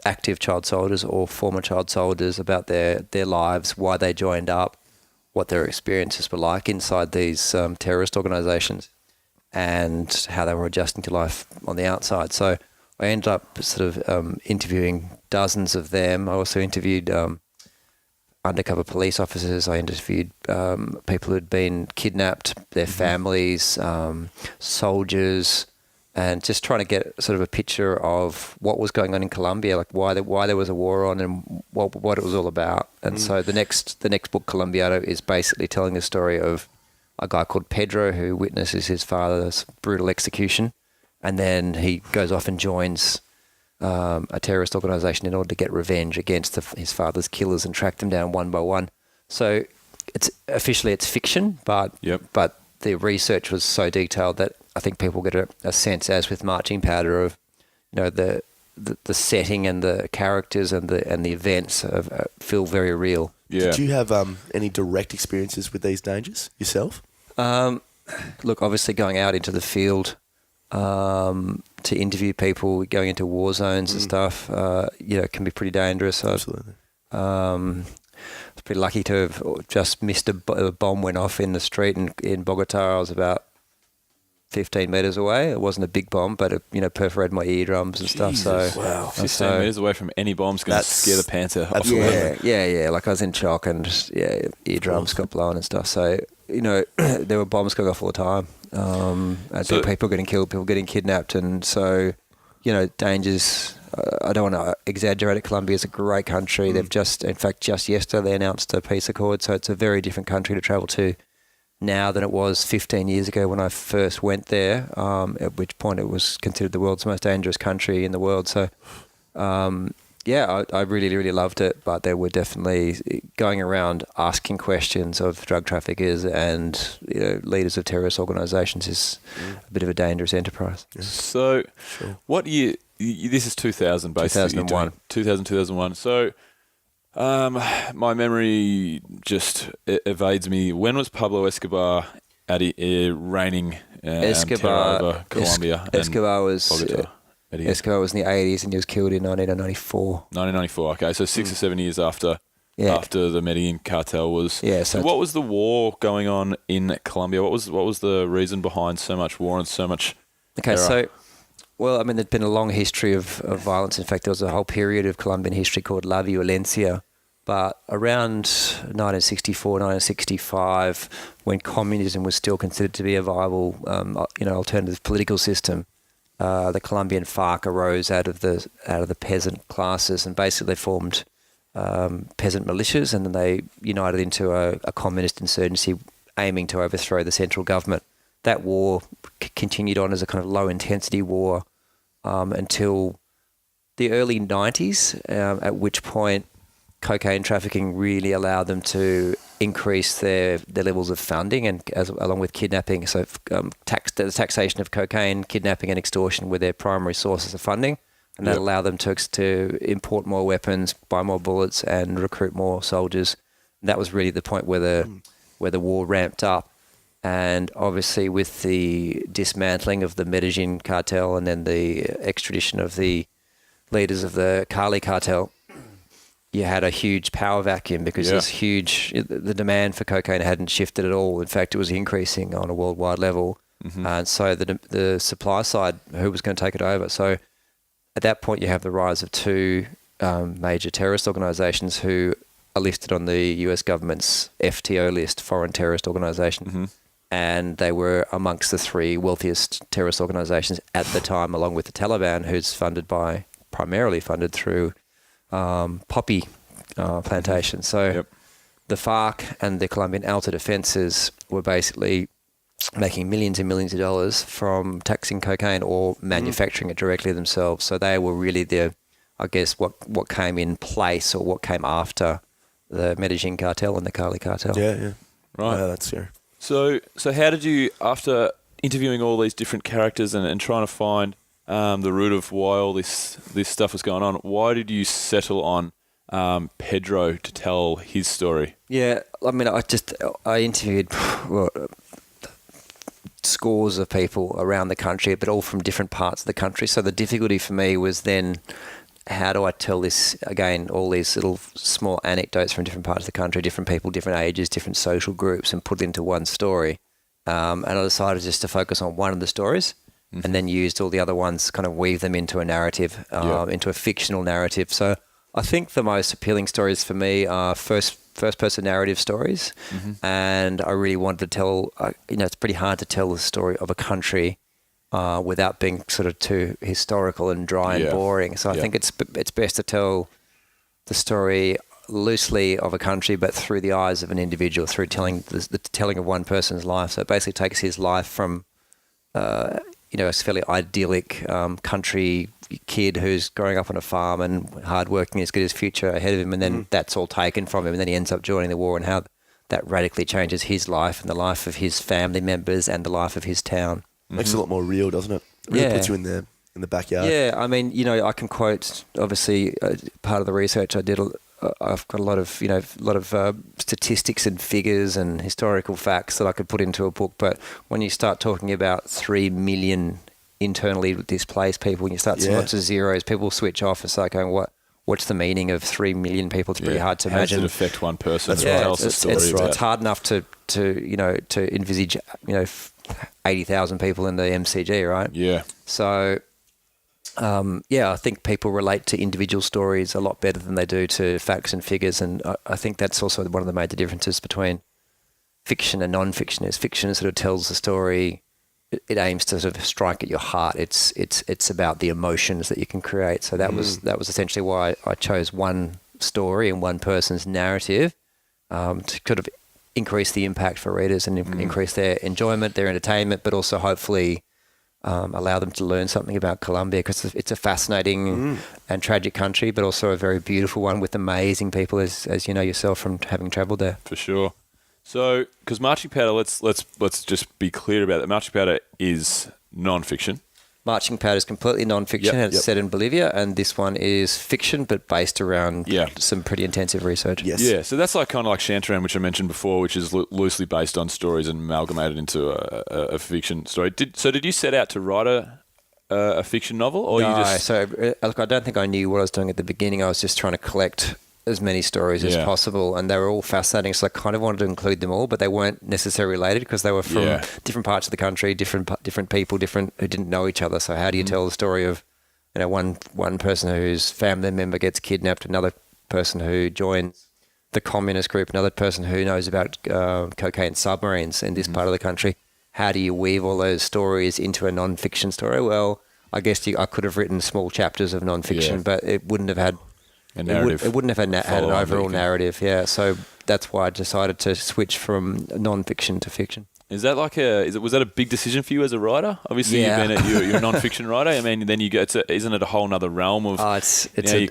active child soldiers or former child soldiers, about their lives, why they joined up, what their experiences were like inside these terrorist organisations, and how they were adjusting to life on the outside. So I ended up sort of interviewing dozens of them. I also interviewed undercover police officers. I interviewed people who'd been kidnapped, their families, soldiers, and just trying to get sort of a picture of what was going on in Colombia, like why there was a war on and what it was all about. And so the next book, Colombiano, is basically telling the story of a guy called Pedro who witnesses his father's brutal execution, and then he goes off and joins a terrorist organisation in order to get revenge against his father's killers and track them down one by one. So it's fiction, but the research was so detailed that I think people get a sense, as with Marching Powder, of the setting and the characters and the events feel very real. Yeah. Did you have any direct experiences with these dangers yourself? Look, obviously going out into the field to interview people, going into war zones and stuff, can be pretty dangerous. Absolutely. I was pretty lucky to have just missed a bomb went off in the street in Bogota. I was about 15 metres away. It wasn't a big bomb, but it perforated my eardrums and stuff. So wow, 15 metres away from any bomb's going to scare the pants out. Yeah. Like I was in shock, and eardrums got blown and stuff. So there were bombs going off all the time. And people getting killed, people getting kidnapped, and so dangers. I don't want to exaggerate it. Colombia is a great country. They've just yesterday they announced a peace accord, so it's a very different country to travel to now than it was 15 years ago when I first went there, at which point it was considered the world's most dangerous country in the world. So, I really, really loved it, but there were definitely going around asking questions of drug traffickers and leaders of terrorist organisations is a bit of a dangerous enterprise. Yeah. So, what year? This is 2000, basically. 2001. 2001. So, my memory just evades me. When was Pablo Escobar reigning terror over Colombia? Escobar was Bogota? Escobar was in the 80s and he was killed in 1994. 1994. Okay, so 6 or 7 years after the Medellin cartel was. Yeah. So what was the war going on in Colombia? What was the reason behind so much war and so much? Okay, terror? there's been a long history of violence. In fact, there was a whole period of Colombian history called La Violencia. But around 1964, 1965, when communism was still considered to be a viable, alternative political system, the Colombian FARC arose out of the peasant classes, and basically they formed peasant militias, and then they united into a communist insurgency aiming to overthrow the central government. That war continued on as a kind of low-intensity war until the early 90s, at which point cocaine trafficking really allowed them to increase their levels of funding, and along with kidnapping. So the taxation of cocaine, kidnapping and extortion were their primary sources of funding, and that allowed them to import more weapons, buy more bullets, and recruit more soldiers. And that was really the point where the war ramped up. And obviously with the dismantling of the Medellin cartel and then the extradition of the leaders of the Cali cartel, you had a huge power vacuum because the demand for cocaine hadn't shifted at all. In fact, it was increasing on a worldwide level. Mm-hmm. And so the supply side, who was going to take it over? So at that point, you have the rise of two major terrorist organizations who are listed on the US government's FTO list, Foreign Terrorist Organization. Mm-hmm. And they were amongst the three wealthiest terrorist organizations at the time, along with the Taliban, who's primarily funded through poppy plantations. So the FARC and the Colombian Alta Defenses were basically making millions and millions of dollars from taxing cocaine or manufacturing it directly themselves. So they were really what came in place, or what came after the Medellin cartel and the Cali cartel. Yeah. Right. That's fair. So how did you, after interviewing all these different characters and trying to find the root of why all this stuff was going on, why did you settle on Pedro to tell his story? Yeah, I interviewed scores of people around the country, but all from different parts of the country. So the difficulty for me was then, how do I tell this, again, all these little small anecdotes from different parts of the country, different people, different ages, different social groups, and put it into one story. And I decided just to focus on one of the stories, and then used all the other ones, kind of weave them into a narrative, into a fictional narrative. So I think the most appealing stories for me are first-person narrative stories, and I really wanted to tell, it's pretty hard to tell the story of a country without being sort of too historical and dry and boring. So I think it's best to tell the story loosely of a country, but through the eyes of an individual, through telling the telling of one person's life. So it basically takes his life from, a fairly idyllic country kid who's growing up on a farm and hardworking, has got his future ahead of him, and then that's all taken from him, and then he ends up joining the war, and how that radically changes his life and the life of his family members and the life of his town. Makes it a lot more real, doesn't it? Really puts you in the backyard. Yeah, I mean, I can quote, obviously, part of the research I did, I've got a lot of statistics and figures and historical facts that I could put into a book. But when you start talking about 3 million internally displaced people, when you start seeing lots of zeros, people switch off and start going, what's the meaning of 3 million people? It's pretty hard to imagine. How does it affect one person? That's right. Tell us a story. It's hard enough to envisage 80,000 people in the MCG, right? Yeah. So, I think people relate to individual stories a lot better than they do to facts and figures, and I think that's also one of the major differences between fiction and non-fiction. Is fiction sort of tells the story, it aims to sort of strike at your heart. It's about the emotions that you can create. So that was essentially why I chose one story and one person's narrative to kind of increase the impact for readers and increase their enjoyment, their entertainment, but also hopefully allow them to learn something about Colombia, because it's a fascinating and tragic country, but also a very beautiful one with amazing people, as you know yourself from having travelled there. For sure. So, because Marching Powder, let's just be clear about that. Marching Powder is non-fiction. Marching Powder is completely non-fiction, and it's set in Bolivia, and this one is fiction, but based around some pretty intensive research. Yes. Yeah, so that's kind of like Shantaran, which I mentioned before, which is loosely based on stories and amalgamated into a fiction story. Did you set out to write a fiction novel? Or No, you just... so look, I don't think I knew what I was doing at the beginning. I was just trying to collect as many stories as possible, and they were all fascinating, so I kind of wanted to include them all, but they weren't necessarily related because they were from different parts of the country, different people, who didn't know each other. So how do you tell the story of one person whose family member gets kidnapped, another person who joins the communist group, another person who knows about cocaine submarines in this part of the country? How do you weave all those stories into a non-fiction story? Well, I guess I could have written small chapters of non-fiction, but it wouldn't have had a narrative. It wouldn't have had an overall narrative, so that's why I decided to switch from non-fiction to fiction. Is that was that a big decision for you as a writer? Obviously, you're a non-fiction writer. I mean, then you go. Isn't it a whole other realm of? It's a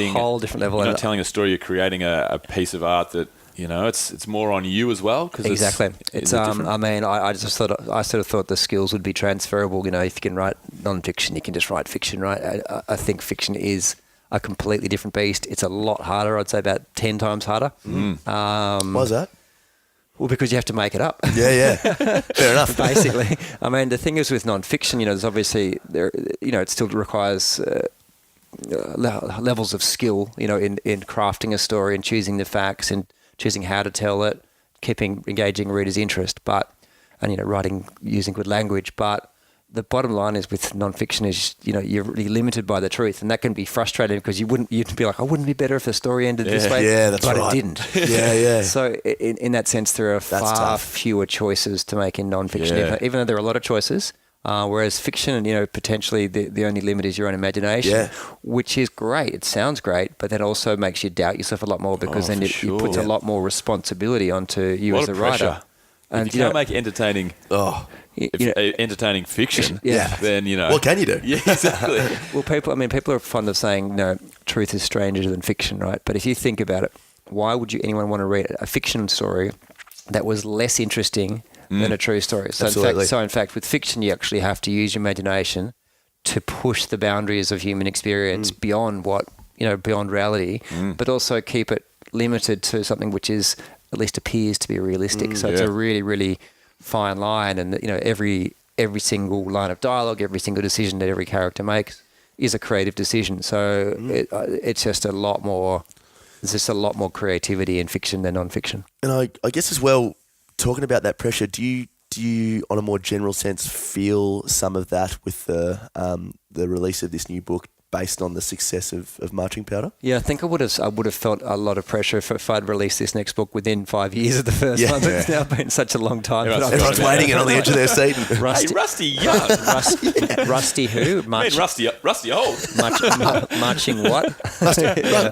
whole different level. You're not telling a story. You're creating a piece of art that it's more on you as well. Exactly. I sort of thought the skills would be transferable. If you can write non-fiction, you can just write fiction, right? I think fiction is a completely different beast. It's a lot harder. I'd say about 10 times harder. Why's that? Well, because you have to make it up. Yeah. Fair enough. Basically. I mean, the thing is with non-fiction, there's obviously, it still requires levels of skill, in crafting a story and choosing the facts and choosing how to tell it, engaging readers' interest, and writing using good language. But the bottom line is with non-fiction is, you're really limited by the truth, and that can be frustrating because you'd be like, wouldn't it be better if the story ended this way? Yeah, that's but right. It didn't. Yeah. So in that sense, there are far fewer choices to make in non-fiction, even though there are a lot of choices. Whereas fiction, potentially the only limit is your own imagination, which is great. It sounds great, but that also makes you doubt yourself a lot more because then it puts a lot more responsibility onto you as a writer. And you can't make entertaining. Entertaining fiction, then what can you do? Yeah, exactly. Well, people are fond of saying, truth is stranger than fiction, right? But if you think about it, why would anyone want to read a fiction story that was less interesting than a true story? So in fact, with fiction, you actually have to use your imagination to push the boundaries of human experience beyond beyond reality, but also keep it limited to something which is at least appears to be realistic. So it's a really, really fine line, and every single line of dialogue, every single decision that every character makes is a creative decision. So it's just a lot more. There's just a lot more creativity in fiction than non-fiction. And I guess as well, talking about that pressure, do you, on a more general sense, feel some of that with the release of this new book based on the success of Marching Powder? Yeah, I think I would have felt a lot of pressure if I'd released this next book within 5 years of the first one. But it's now been such a long time. Everyone's waiting on the edge of their seat. Rusty Young. Rusty who? Rusty old. Marching what?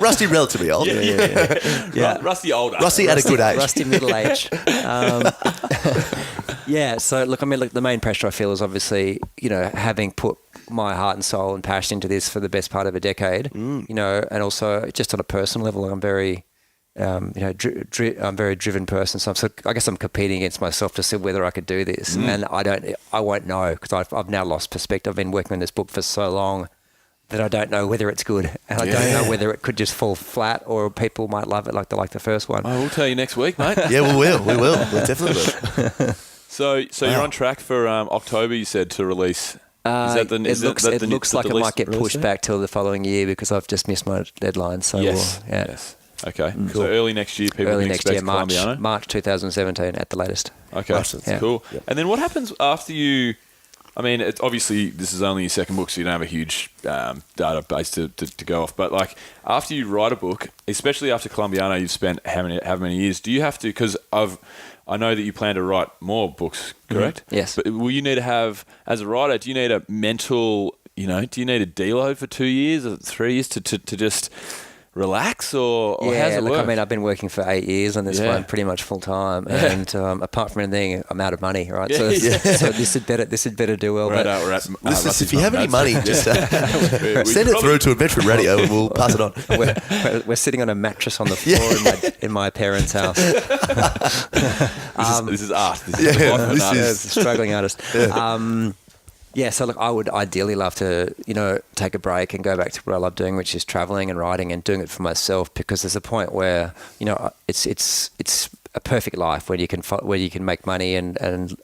Rusty relatively old. Yeah. Rusty older. Rusty at a good age. Rusty middle age. Yeah, so look, the main pressure I feel is obviously, having put my heart and soul and passion into this for the best part of a decade, and also just on a personal level, I'm very, I'm a very driven person. So I guess I'm competing against myself to see whether I could do this, and I won't know because I've now lost perspective. I've been working on this book for so long that I don't know whether it's good, and I don't know whether it could just fall flat or people might love it like they like the first one. Oh, we'll tell you next week, mate. Yeah, we will. We definitely will. So you're on track for October, you said, to release. It looks like it might get pushed back till the following year because I've just missed my deadline. So yes. Okay. Cool. So early next year, people can expect Colombiano? March 2017 at the latest. Okay, cool. Yep. And then what happens after you? I mean, obviously this is only your second book, so you don't have a huge database to go off. But like after you write a book, especially after Colombiano, you've spent how many years? Do you have to? Because I know that you plan to write more books, correct? Yes. But will you need to have, as a writer, do you need a mental, do you need a deload for 2 years or 3 years to just relax or how's it work? I mean, I've been working for 8 years on this one pretty much full time, and apart from anything, I'm out of money, right? So this had better do well. If you have any money, just send it through to Adventure Radio and we'll pass it on. We're sitting on a mattress on the floor in my parents' house. This is art. This is a struggling artist. So look, I would ideally love to, take a break and go back to what I love doing, which is traveling and writing and doing it for myself. Because there's a point where, it's a perfect life where you can make money and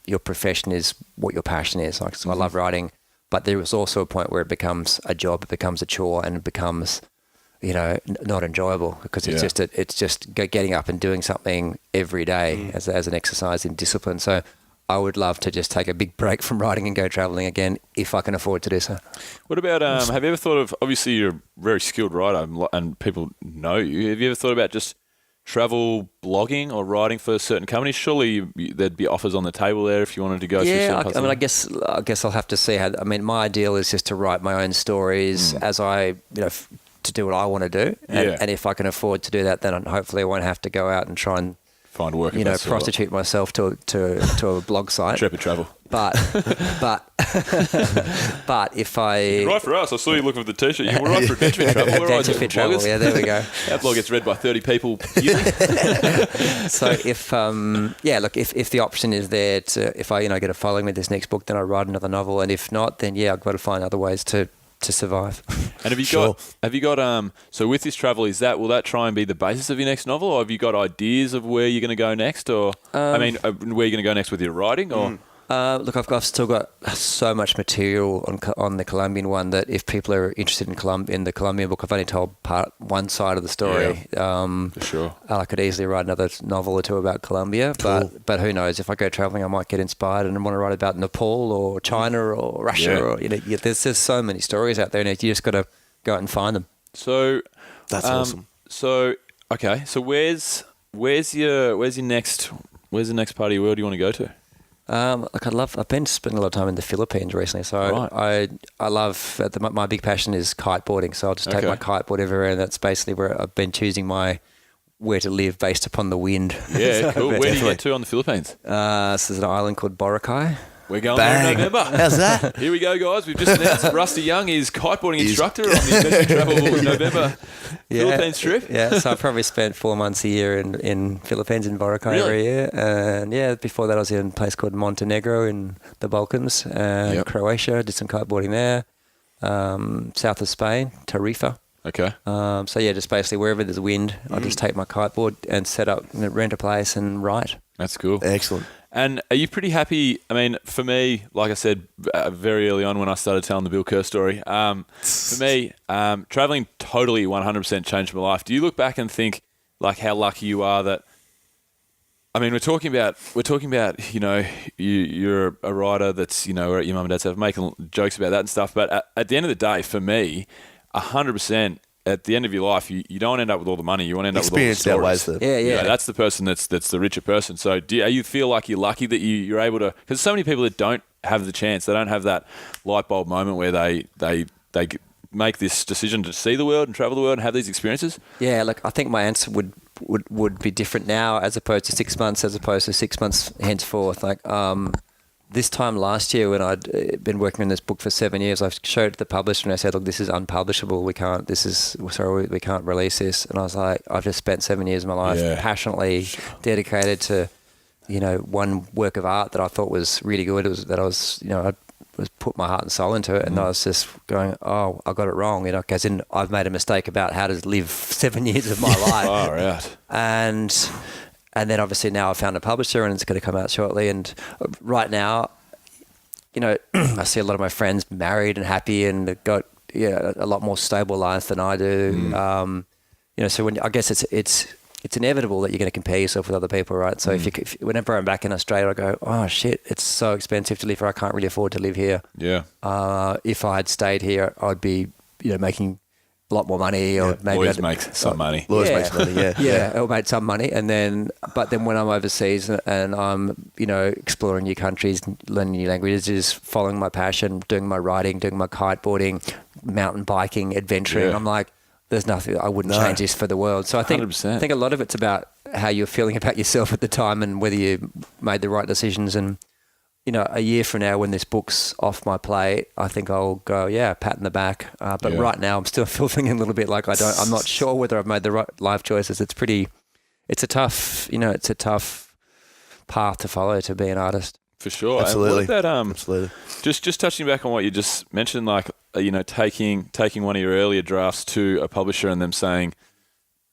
your profession is what your passion is. Like, so I love writing, but there is also a point where it becomes a job, it becomes a chore, and it becomes, not enjoyable because it's just getting up and doing something every day as an exercise in discipline. So I would love to just take a big break from writing and go travelling again if I can afford to do so. What about, have you ever thought of, obviously you're a very skilled writer and people know you. Have you ever thought about just travel blogging or writing for certain companies? Surely there'd be offers on the table there if you wanted to go through certain I guess I'll have to see how, my ideal is just to write my own stories as I, to do what I want to do. And if I can afford to do that, then hopefully I won't have to go out and try and find work, prostitute myself to a blog site. Intrepid Travel. But if I... You can write for us. I saw you looking for the t-shirt. You can write for Adventure Travel. We're Adventure Travel, yeah, there we go. That blog gets read by 30 people yearly. So if the option is there if I get a following with this next book, then I write another novel, and if not, then I've got to find other ways to survive. And have you got so with this travel, will that try and be the basis of your next novel, or have you got ideas of where you're going to go next, or where you're going to go next with your writing, or? Look, I've still got so much material on the Colombian one that if people are interested in the Colombian book, I've only told one side of the story. For sure. I could easily write another novel or two about Colombia, cool. but who knows? If I go traveling, I might get inspired and want to write about Nepal or China or Russia or there's so many stories out there, and you just got to go out and find them. So that's awesome. So where's the next part of your world you want to go to? I've been spending a lot of time in the Philippines recently, so I love, my big passion is kiteboarding, so I'll just take my kiteboard everywhere, and that's basically where I've been choosing where to live based upon the wind. Yeah, cool. Where do you get to on the Philippines? So there's an island called Boracay. We're going there in November. How's that? Here we go, guys. We've just announced Rusty Young is kiteboarding instructor on the Adventure Travel November Philippines trip. Yeah, so I probably spent 4 months a year in Philippines, in Boracay every year. And before that I was in a place called Montenegro in the Balkans, and Croatia, did some kiteboarding there. South of Spain, Tarifa. Okay. Just basically wherever there's wind, I'll just take my kiteboard and set up, rent a place and write. That's cool. Excellent. And are you pretty happy? I mean, for me, like I said very early on when I started telling the Bill Kerr story, for me, traveling totally 100% changed my life. Do you look back and think like how lucky you are that? I mean, we're talking about you're a writer that's we're at your mum and dad's house making jokes about that and stuff. But at the end of the day, for me, 100%. At the end of your life, you don't end up with all the money. You want to end up with all the stories. Yeah. That's the person that's the richer person. So you feel like you're lucky that you're able to? Because so many people that don't have the chance, they don't have that light bulb moment where they make this decision to see the world and travel the world and have these experiences. Yeah, I think my answer would be different now as opposed to 6 months, as opposed to 6 months henceforth. This time last year when I'd been working on this book for 7 years, I showed it to the publisher and I said, look, this is unpublishable. We can't release this. And I was like, I've just spent 7 years of my life passionately dedicated to, one work of art that I thought was really good. It was that I was put my heart and soul into it. And I was just going, oh, I got it wrong. As in I've made a mistake about how to live 7 years of my life. Far out. And then obviously now I've found a publisher and it's going to come out shortly. And right now, I see a lot of my friends married and happy and got a lot more stable life than I do. So I guess it's inevitable that you're going to compare yourself with other people, right? So if whenever I'm back in Australia, I go, oh shit, it's so expensive to live here. I can't really afford to live here. Yeah. If I had stayed here, I'd be making a lot more money, or maybe lawyers make some money. Lawyers make some money, yeah. I'll make some money, but then when I'm overseas and I'm exploring new countries, learning new languages, following my passion, doing my writing, doing my kiteboarding, mountain biking, adventuring, I'm like, there's nothing I wouldn't change this for the world. So I think 100%. I think a lot of it's about how you're feeling about yourself at the time and whether you made the right decisions. And a year from now, when this book's off my plate, I think I'll go, pat in the back. But right now, I'm still feeling a little bit like I'm not sure whether I've made the right life choices. It's a tough path to follow to be an artist. For sure. Absolutely. And Absolutely. Just touching back on what you just mentioned, taking one of your earlier drafts to a publisher and them saying,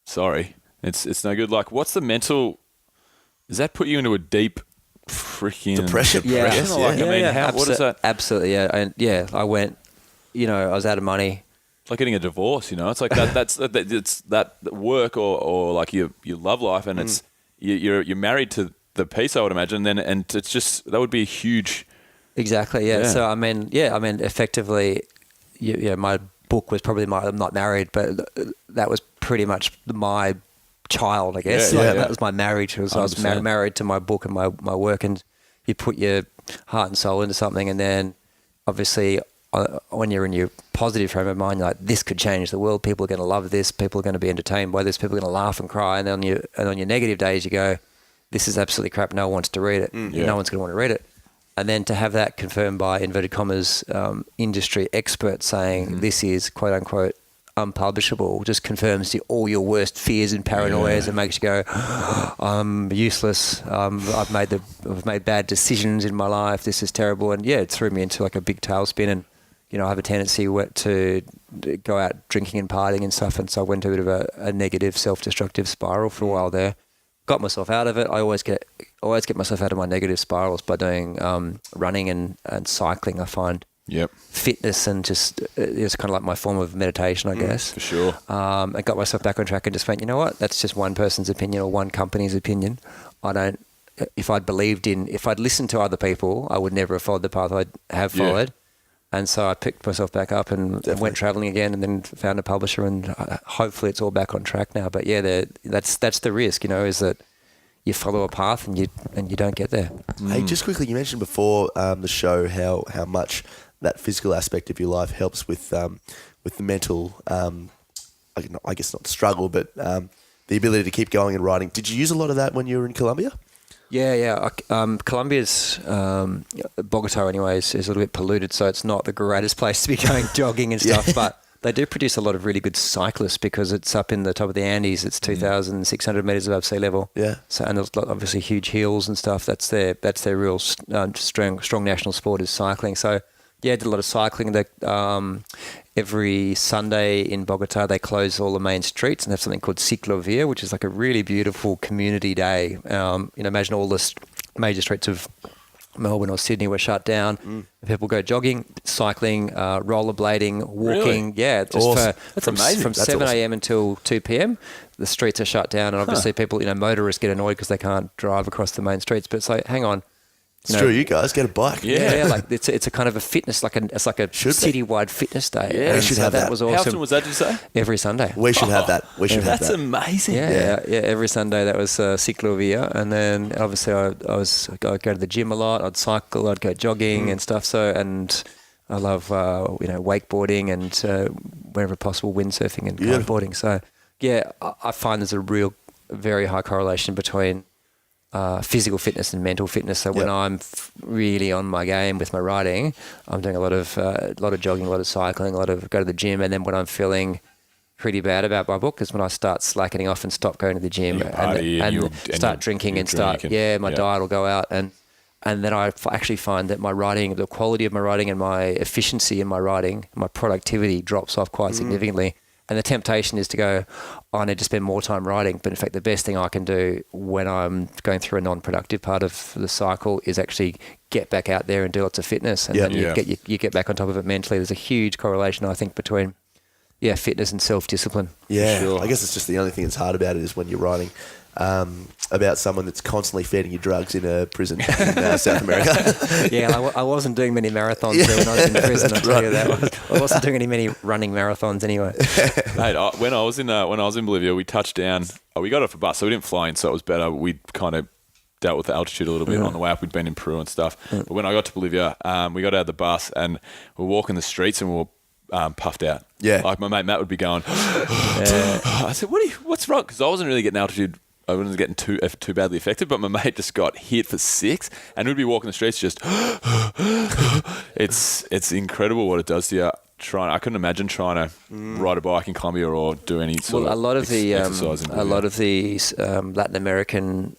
sorry, it's no good. What's the mental? Does that put you into a deep freaking depression? Yeah. What is that? Absolutely, yeah. I went, I was out of money. It's like getting a divorce, It's like that. It's that work or like your love life, and it's you're married to the piece, I would imagine. And it's just that would be a huge. Exactly. Yeah. So effectively, my book was probably I'm not married, but that was pretty much my child, I guess. That was my marriage. I was married to my book and my work, and you put your heart and soul into something, and then obviously when you're in your positive frame of mind, you're like, this could change the world. People are going to love this. People are going to be entertained by this. People are going to laugh and cry. And on your negative days, you go, this is absolutely crap. No one wants to read it. No one's going to want to read it. And then to have that confirmed by inverted commas industry experts saying this is quote unquote unpublishable just confirms all your worst fears and paranoias and makes you go, I'm useless. I've made bad decisions in my life. This is terrible. And it threw me into like a big tailspin. And I have a tendency to go out drinking and partying and stuff. And so I went into a bit of a negative, self-destructive spiral for a while there. Got myself out of it. I always get myself out of my negative spirals by doing running and cycling. I find fitness and just it's kind of like my form of meditation, I guess. For sure. I got myself back on track and just went, you know what? That's just one person's opinion or one company's opinion. If I'd listened to other people, I would never have followed the path I have followed. And so I picked myself back up and went traveling again, and then found a publisher, and hopefully it's all back on track now. But that's the risk, is that you follow a path and you don't get there. Hey, just quickly, you mentioned before the show how much that physical aspect of your life helps with the mental, I guess not struggle, but the ability to keep going and writing. Did you use a lot of that when you were in Colombia? Yeah. Colombia's Bogota, anyways, is a little bit polluted, so it's not the greatest place to be going jogging and stuff. But they do produce a lot of really good cyclists because it's up in the top of the Andes. It's 2,600 meters above sea level. Yeah. So and there's obviously huge hills and stuff. That's their real strong national sport is cycling. So I did a lot of cycling. Every Sunday in Bogota, they close all the main streets and have something called Ciclovia, which is like a really beautiful community day. Imagine all the major streets of Melbourne or Sydney were shut down. People go jogging, cycling, rollerblading, walking. Really? Yeah, just Awesome. That's from amazing. From That's 7 a.m. until 2 p.m. The streets are shut down, and obviously people, motorists get annoyed because they can't drive across the main streets. But it's like, hang on. It's true, you guys get a bike. Yeah, like it's a kind of a fitness, it's like a citywide fitness day. Yeah, we should have that. Was How awesome. often was that, did you say? Every Sunday. We should have that. We should have That's that. amazing. Yeah, every Sunday that was ciclovia, and then obviously I'd go to the gym a lot. I'd cycle, I'd go jogging and stuff. So, and I love wakeboarding and wherever possible windsurfing and kiteboarding. So, yeah, I find there's a very high correlation between physical fitness and mental fitness. So when I'm really on my game with my riding, I'm doing a lot of jogging, a lot of cycling, go to the gym, and then when I'm feeling pretty bad about my book is when I start slackening off and stop going to the gym and start drinking and start my diet will go out and then I actually find that my writing, the quality of my writing and my efficiency in my writing, my productivity drops off quite significantly. And the temptation is to go, I need to spend more time writing. But in fact, the best thing I can do when I'm going through a non-productive part of the cycle is actually get back out there and do lots of fitness. And then you get back on top of it mentally. There's a huge correlation, I think, between fitness and self-discipline. Yeah, sure. I guess it's just the only thing that's hard about it is when you're writing about someone that's constantly feeding you drugs in a prison in South America. I wasn't doing many marathons there when I was in prison. I'll tell you that. I wasn't doing many running marathons anyway. Mate, when I was in Bolivia, we touched down. We got off a bus, so we didn't fly in, so it was better. We kind of dealt with the altitude a little bit on the way up. We'd been in Peru and stuff. But when I got to Bolivia, we got out of the bus and we were walking the streets and we were puffed out. Yeah, like my mate Matt would be going. I said, "What's wrong?" Because I wasn't really getting altitude. I wasn't getting too badly affected, but my mate just got hit for 6, and we'd be walking the streets just. It's incredible what it does to you. I couldn't imagine trying to ride a bike in Colombia or do any sort of exercise in Bolivia. A lot of the Latin American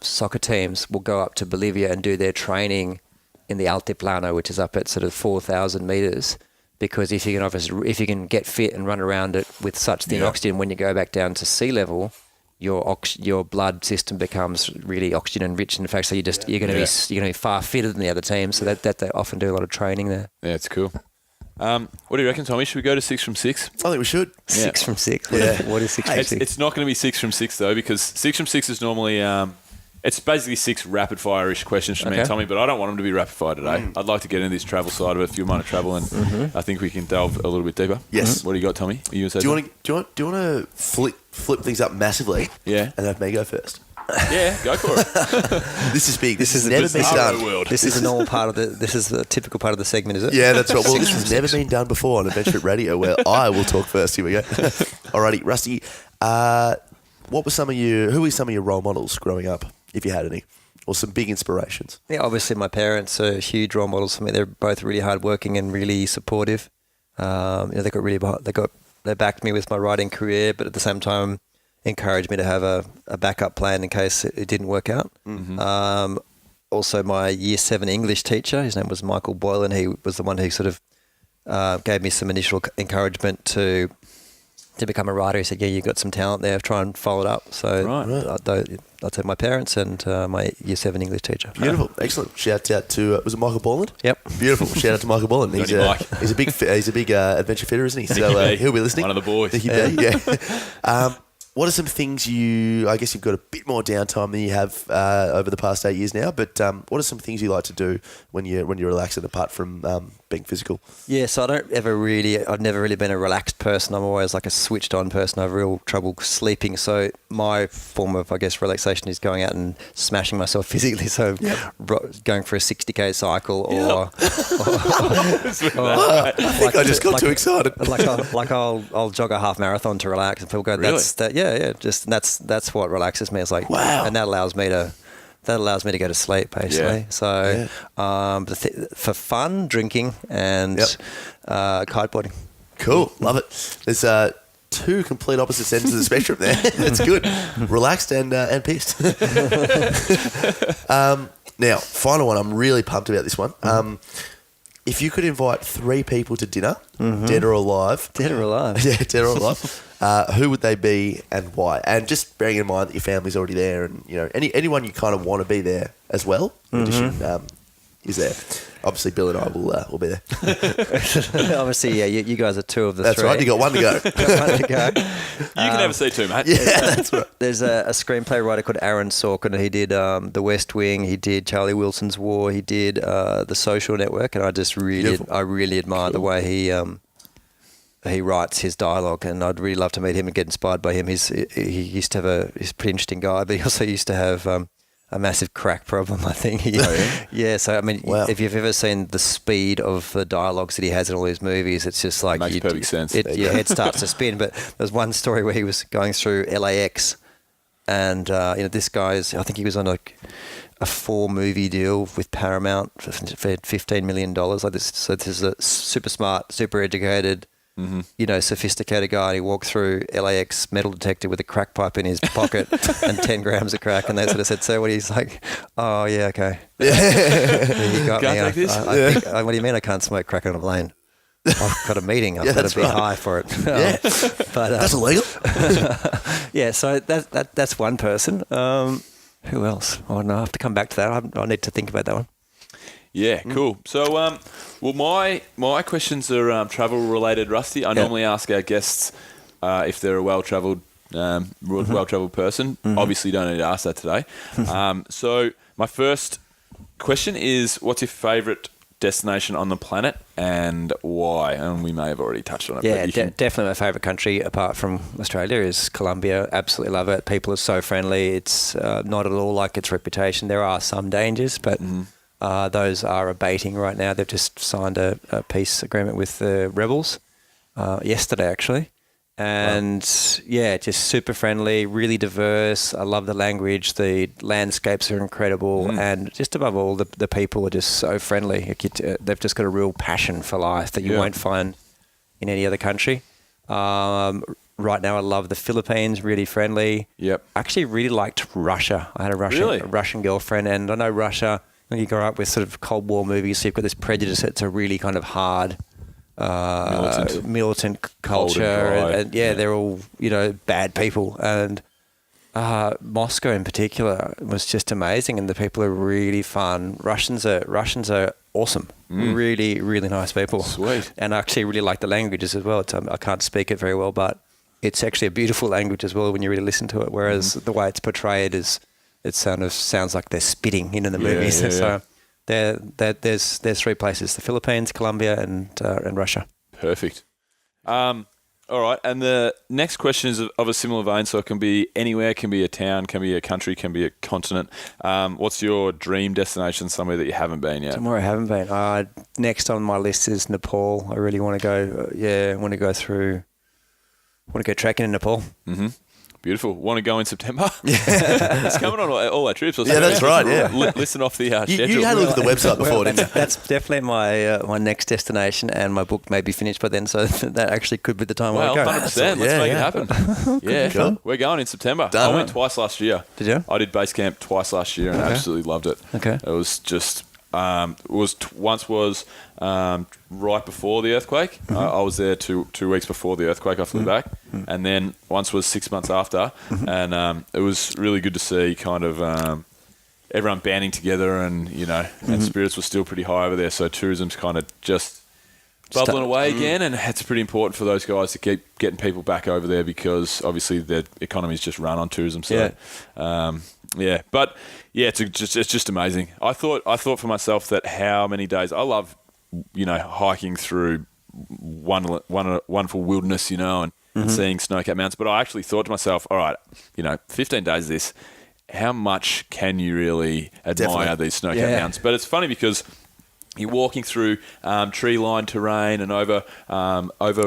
soccer teams will go up to Bolivia and do their training in the Altiplano, which is up at sort of 4,000 meters. Because if you can get fit and run around it with such thin oxygen, when you go back down to sea level, your blood system becomes really oxygen enriched. In fact, so you're going to be far fitter than the other teams. So that they often do a lot of training there. Yeah, it's cool. What do you reckon, Tommy? Should we go to 6 from 6? I think we should. 6 from 6. What is 6 from 6? It's not going to be 6 from 6 though, because 6 from 6 is normally it's basically 6 rapid fire-ish questions from me and Tommy, but I don't want them to be rapid fire today. I'd like to get into this travel side of it, if you mind to travel, and I think we can delve a little bit deeper. Yes. What do you got, Tommy? Are you do you want to flip things up massively? Yeah. And have me go first. Yeah, go for it. This is big. This has never been done. World. This is a normal part of this is the typical part of the segment, is it? Yeah, that's right. Well, this has never been done before on Adventure Radio, where I will talk first. Here we go. Alrighty, Rusty. Who were some of your role models growing up, if you had any, or some big inspirations? Yeah, obviously my parents are huge role models for me. They're both really hardworking and really supportive. They backed me with my writing career, but at the same time encouraged me to have a backup plan in case it didn't work out. Also, my Year 7 English teacher, his name was Michael Boylan. He was the one who sort of gave me some initial encouragement to become a writer. He said, you've got some talent there, try and follow it up. So I'd say my parents and my Year 7 English teacher. Beautiful. Excellent. Shout out to, was it Michael Boylan? Yep. Beautiful. Shout out to Michael Boylan. He's a big adventure fitter, isn't he? So he'll be listening. One of the boys. Yeah. What are some things I guess you've got a bit more downtime than you have over the past 8 years now, but what are some things you like to do when you're relaxing apart from being physical? Yeah, so I've never really been a relaxed person. I'm always like a switched on person. I have real trouble sleeping. So my form of, I guess, relaxation is going out and smashing myself physically. So going for a 60K cycle or I think I just got too excited. I'll jog a half marathon to relax, and people go, Really? That's what relaxes me. It's like, wow. And that allows me to go to sleep, basically. Yeah. So for fun, drinking and kiteboarding. Cool, love it. There's 2 complete opposite ends of the spectrum there. That's good. Relaxed and pissed. Now, final one. I'm really pumped about this one. if you could invite 3 people to dinner, dead or alive. Dead or alive. Yeah, dead or alive. Who would they be and why? And just bearing in mind that your family's already there and, anyone you kind of want to be there as well, in addition, is there. Obviously, Bill and I will be there. Obviously, yeah, you guys are 2 of the 3. That's right, you got 1 to go. You can have a seat too, mate. Yeah, that's right. There's a screenplay writer called Aaron Sorkin. He did The West Wing. He did Charlie Wilson's War. He did The Social Network. And I just really admire the way he writes his dialogue. And I'd really love to meet him and get inspired by him. He used to have he's a pretty interesting guy, but he also used to have a massive crack problem, I think. Yeah, so I mean, if you've ever seen the speed of the dialogues that he has in all his movies, it's just like... Makes perfect sense. Your head starts to spin. But there's one story where he was going through LAX and, this guy's... I think he was on a 4-movie deal with Paramount for $15 million. Like this. So this is a super smart, super educated... sophisticated guy. And he walked through LAX metal detector with a crack pipe in his pocket and 10 grams of crack. And they sort of said, "So what?" He's like, "Oh yeah, okay." You got Can't me. take this? I think, what do you mean I can't smoke crack on a plane? I've got a meeting. I've got to be high for it. Yeah, but that's illegal. Yeah, so that's one person. Who else? Oh no, I have to come back to that. I need to think about that one. Yeah, cool. So, my questions are travel related, Rusty. I normally ask our guests if they're a well-travelled person. Obviously, don't need to ask that today. So, my first question is, what's your favourite destination on the planet and why? And we may have already touched on it. Yeah, definitely my favourite country apart from Australia is Colombia. Absolutely love it. People are so friendly. It's not at all like its reputation. There are some dangers, but... those are abating right now. They've just signed a peace agreement with the rebels yesterday, actually. And, just super friendly, really diverse. I love the language. The landscapes are incredible. And just above all, the people are just so friendly. They've just got a real passion for life that you won't find in any other country. Right now, I love the Philippines, really friendly. Yep. I actually really liked Russia. I had a Russian girlfriend, and I know Russia... You grow up with sort of Cold War movies, so you've got this prejudice. It's a really kind of hard, militant culture, and they're all bad people. And Moscow in particular was just amazing, and the people are really fun. Russians are awesome, really really nice people. Sweet. And I actually really like the languages as well. I can't speak it very well, but it's actually a beautiful language as well when you really listen to it. Whereas the way it's portrayed is. It sounds like they're spitting in the movies. So there's 3 places: the Philippines, Colombia, and Russia. Perfect. All right, and the next question is of a similar vein. So it can be anywhere, can be a town, can be a country, can be a continent. What's your dream destination? Somewhere that you haven't been yet? Somewhere I haven't been. Next on my list is Nepal. I really want to go. I want to go trekking in Nepal. Mm-hmm. Beautiful. Want to go in September? It's coming on all our trips. Yeah, that's right. Yeah, listen off the schedule. You had a look at the website before, didn't you? That's definitely my next destination, and my book may be finished by then, so that actually could be the time I go. 100%. Let's make it happen. Yeah, cool. We're going in September. Done. I went twice last year. Did you? I did base camp twice last year and absolutely loved it. Okay. It was just. Once was right before the earthquake. I was there two weeks before the earthquake. I flew back, and then once was 6 months after, and it was really good to see kind of everyone banding together, and and spirits were still pretty high over there. So tourism's kind of just bubbling away again, and it's pretty important for those guys to keep getting people back over there because obviously their economy's just run on tourism. So, but. Yeah, it's just amazing. I thought for myself that how many days I love, hiking through wonderful wilderness, and seeing snow-capped mountains. But I actually thought to myself, all right, 15 days of this, how much can you really admire these snow-capped mountains? But it's funny because you're walking through tree-lined terrain and over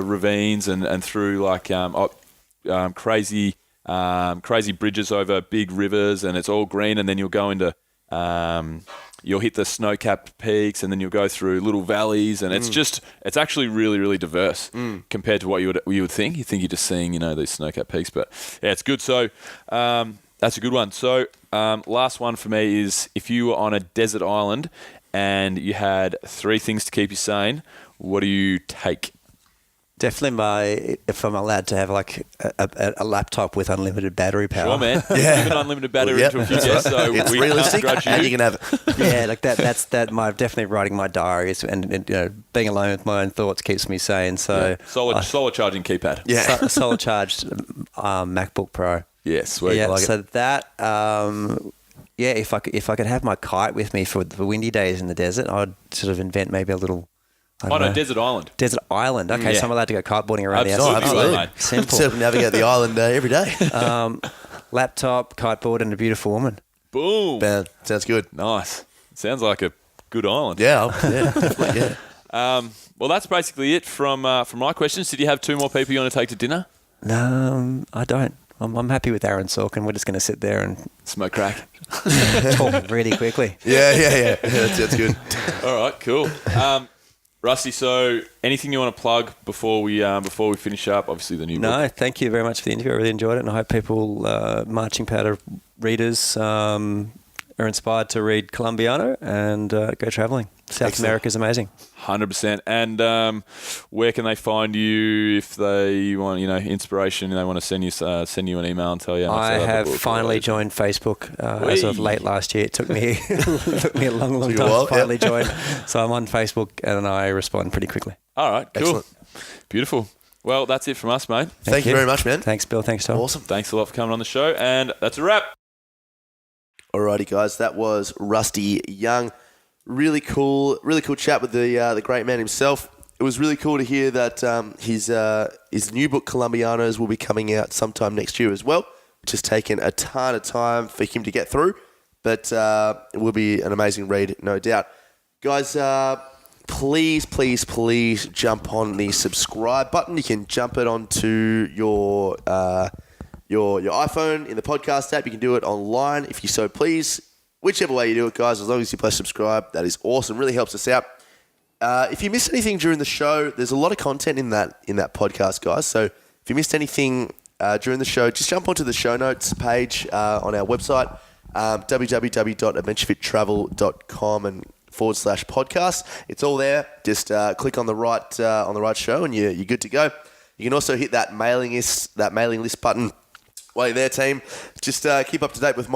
ravines and through like crazy bridges over big rivers, and it's all green, and then you'll go into you'll hit the snow-capped peaks, and then you'll go through little valleys, and it's actually really, really diverse compared to what you would think. You think you're just seeing these snow-capped peaks, but yeah, it's good. So that's a good one. So last one for me is if you were on a desert island and you had 3 things to keep you sane, what do you take? Definitely if I'm allowed to have like a laptop with unlimited battery power. Sure, man. Yeah. Given unlimited battery to a few guests, so it's we realistic, can't grudge and you. you can have it. Yeah, like that's definitely writing my diaries and being alone with my own thoughts keeps me sane. So Solar charging keypad. Yeah. solar charged MacBook Pro. Yeah, sweet. Yeah, I like so it. that if I could have my kite with me for the windy days in the desert, I'd sort of invent maybe a little. Desert island. Desert island. Okay, Yeah. so I'm allowed to go kiteboarding around Absolutely. the Absolutely. Mate. Simple. Circumnavigate the island every day. Laptop, kiteboard, and a beautiful woman. Boom. Man, sounds good. Nice. Sounds like a good island. Yeah, definitely, yeah. Well, that's basically it from my questions. Did you have 2 more people you want to take to dinner? No, I don't. I'm happy with Aaron Sorkin. We're just going to sit there and Smoke crack. talk really quickly. Yeah. That's good. All right, cool. Rusty, so anything you want to plug before we finish up? Obviously, the new book. No, thank you very much for the interview. I really enjoyed it, and I hope people, marching powder readers, are inspired to read Colombiano and go travelling. South America is amazing. 100%. And where can they find you if they want, inspiration and they want to send you an email and tell you? I have finally joined Facebook as of late last year. It took me a long time to finally join. So I'm on Facebook and I respond pretty quickly. All right, cool. Excellent. Beautiful. Well, that's it from us, mate. Thank you very much, man. Thanks, Bill. Thanks, Tom. Awesome. Thanks a lot for coming on the show, and that's a wrap. Alrighty, guys, that was Rusty Young. Really cool chat with the great man himself. It was really cool to hear that his new book, Colombianos, will be coming out sometime next year as well, which has taken a ton of time for him to get through, but it will be an amazing read, no doubt. Guys, please jump on the subscribe button. You can jump it onto your iPhone in the podcast app. You can do it online if you so please. Whichever way you do it, guys, as long as you press subscribe, that is awesome. Really helps us out. If you missed anything during the show, there's a lot of content in that podcast, guys. So if you missed anything during the show, just jump onto the show notes page on our website, www.adventurefittravel.com and /podcast. It's all there. Just click on the right show and you're good to go. You can also hit that mailing list button while you're there, team. Just keep up to date with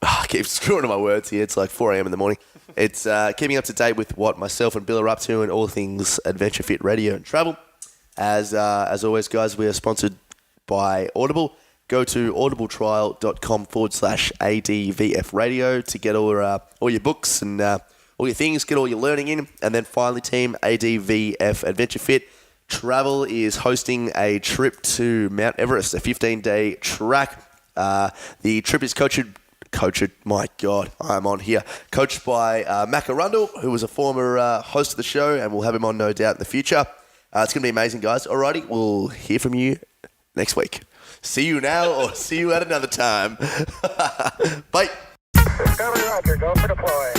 I keep screwing up my words here. It's like 4 a.m. in the morning. It's keeping up to date with what myself and Bill are up to and all things Adventure Fit Radio and Travel. As always, guys, we are sponsored by Audible. Go to audibletrial.com /ADVF radio to get all your books and all your things, get all your learning in. And then finally, team, ADVF Adventure Fit Travel is hosting a trip to Mount Everest, a 15-day track. The trip is coached by Mac Arundel, who was a former host of the show, and we'll have him on no doubt in the future. It's going to be amazing, guys. Alrighty, we'll hear from you next week. See you now or see you at another time. Bye. Discovery Roger, go for deploy.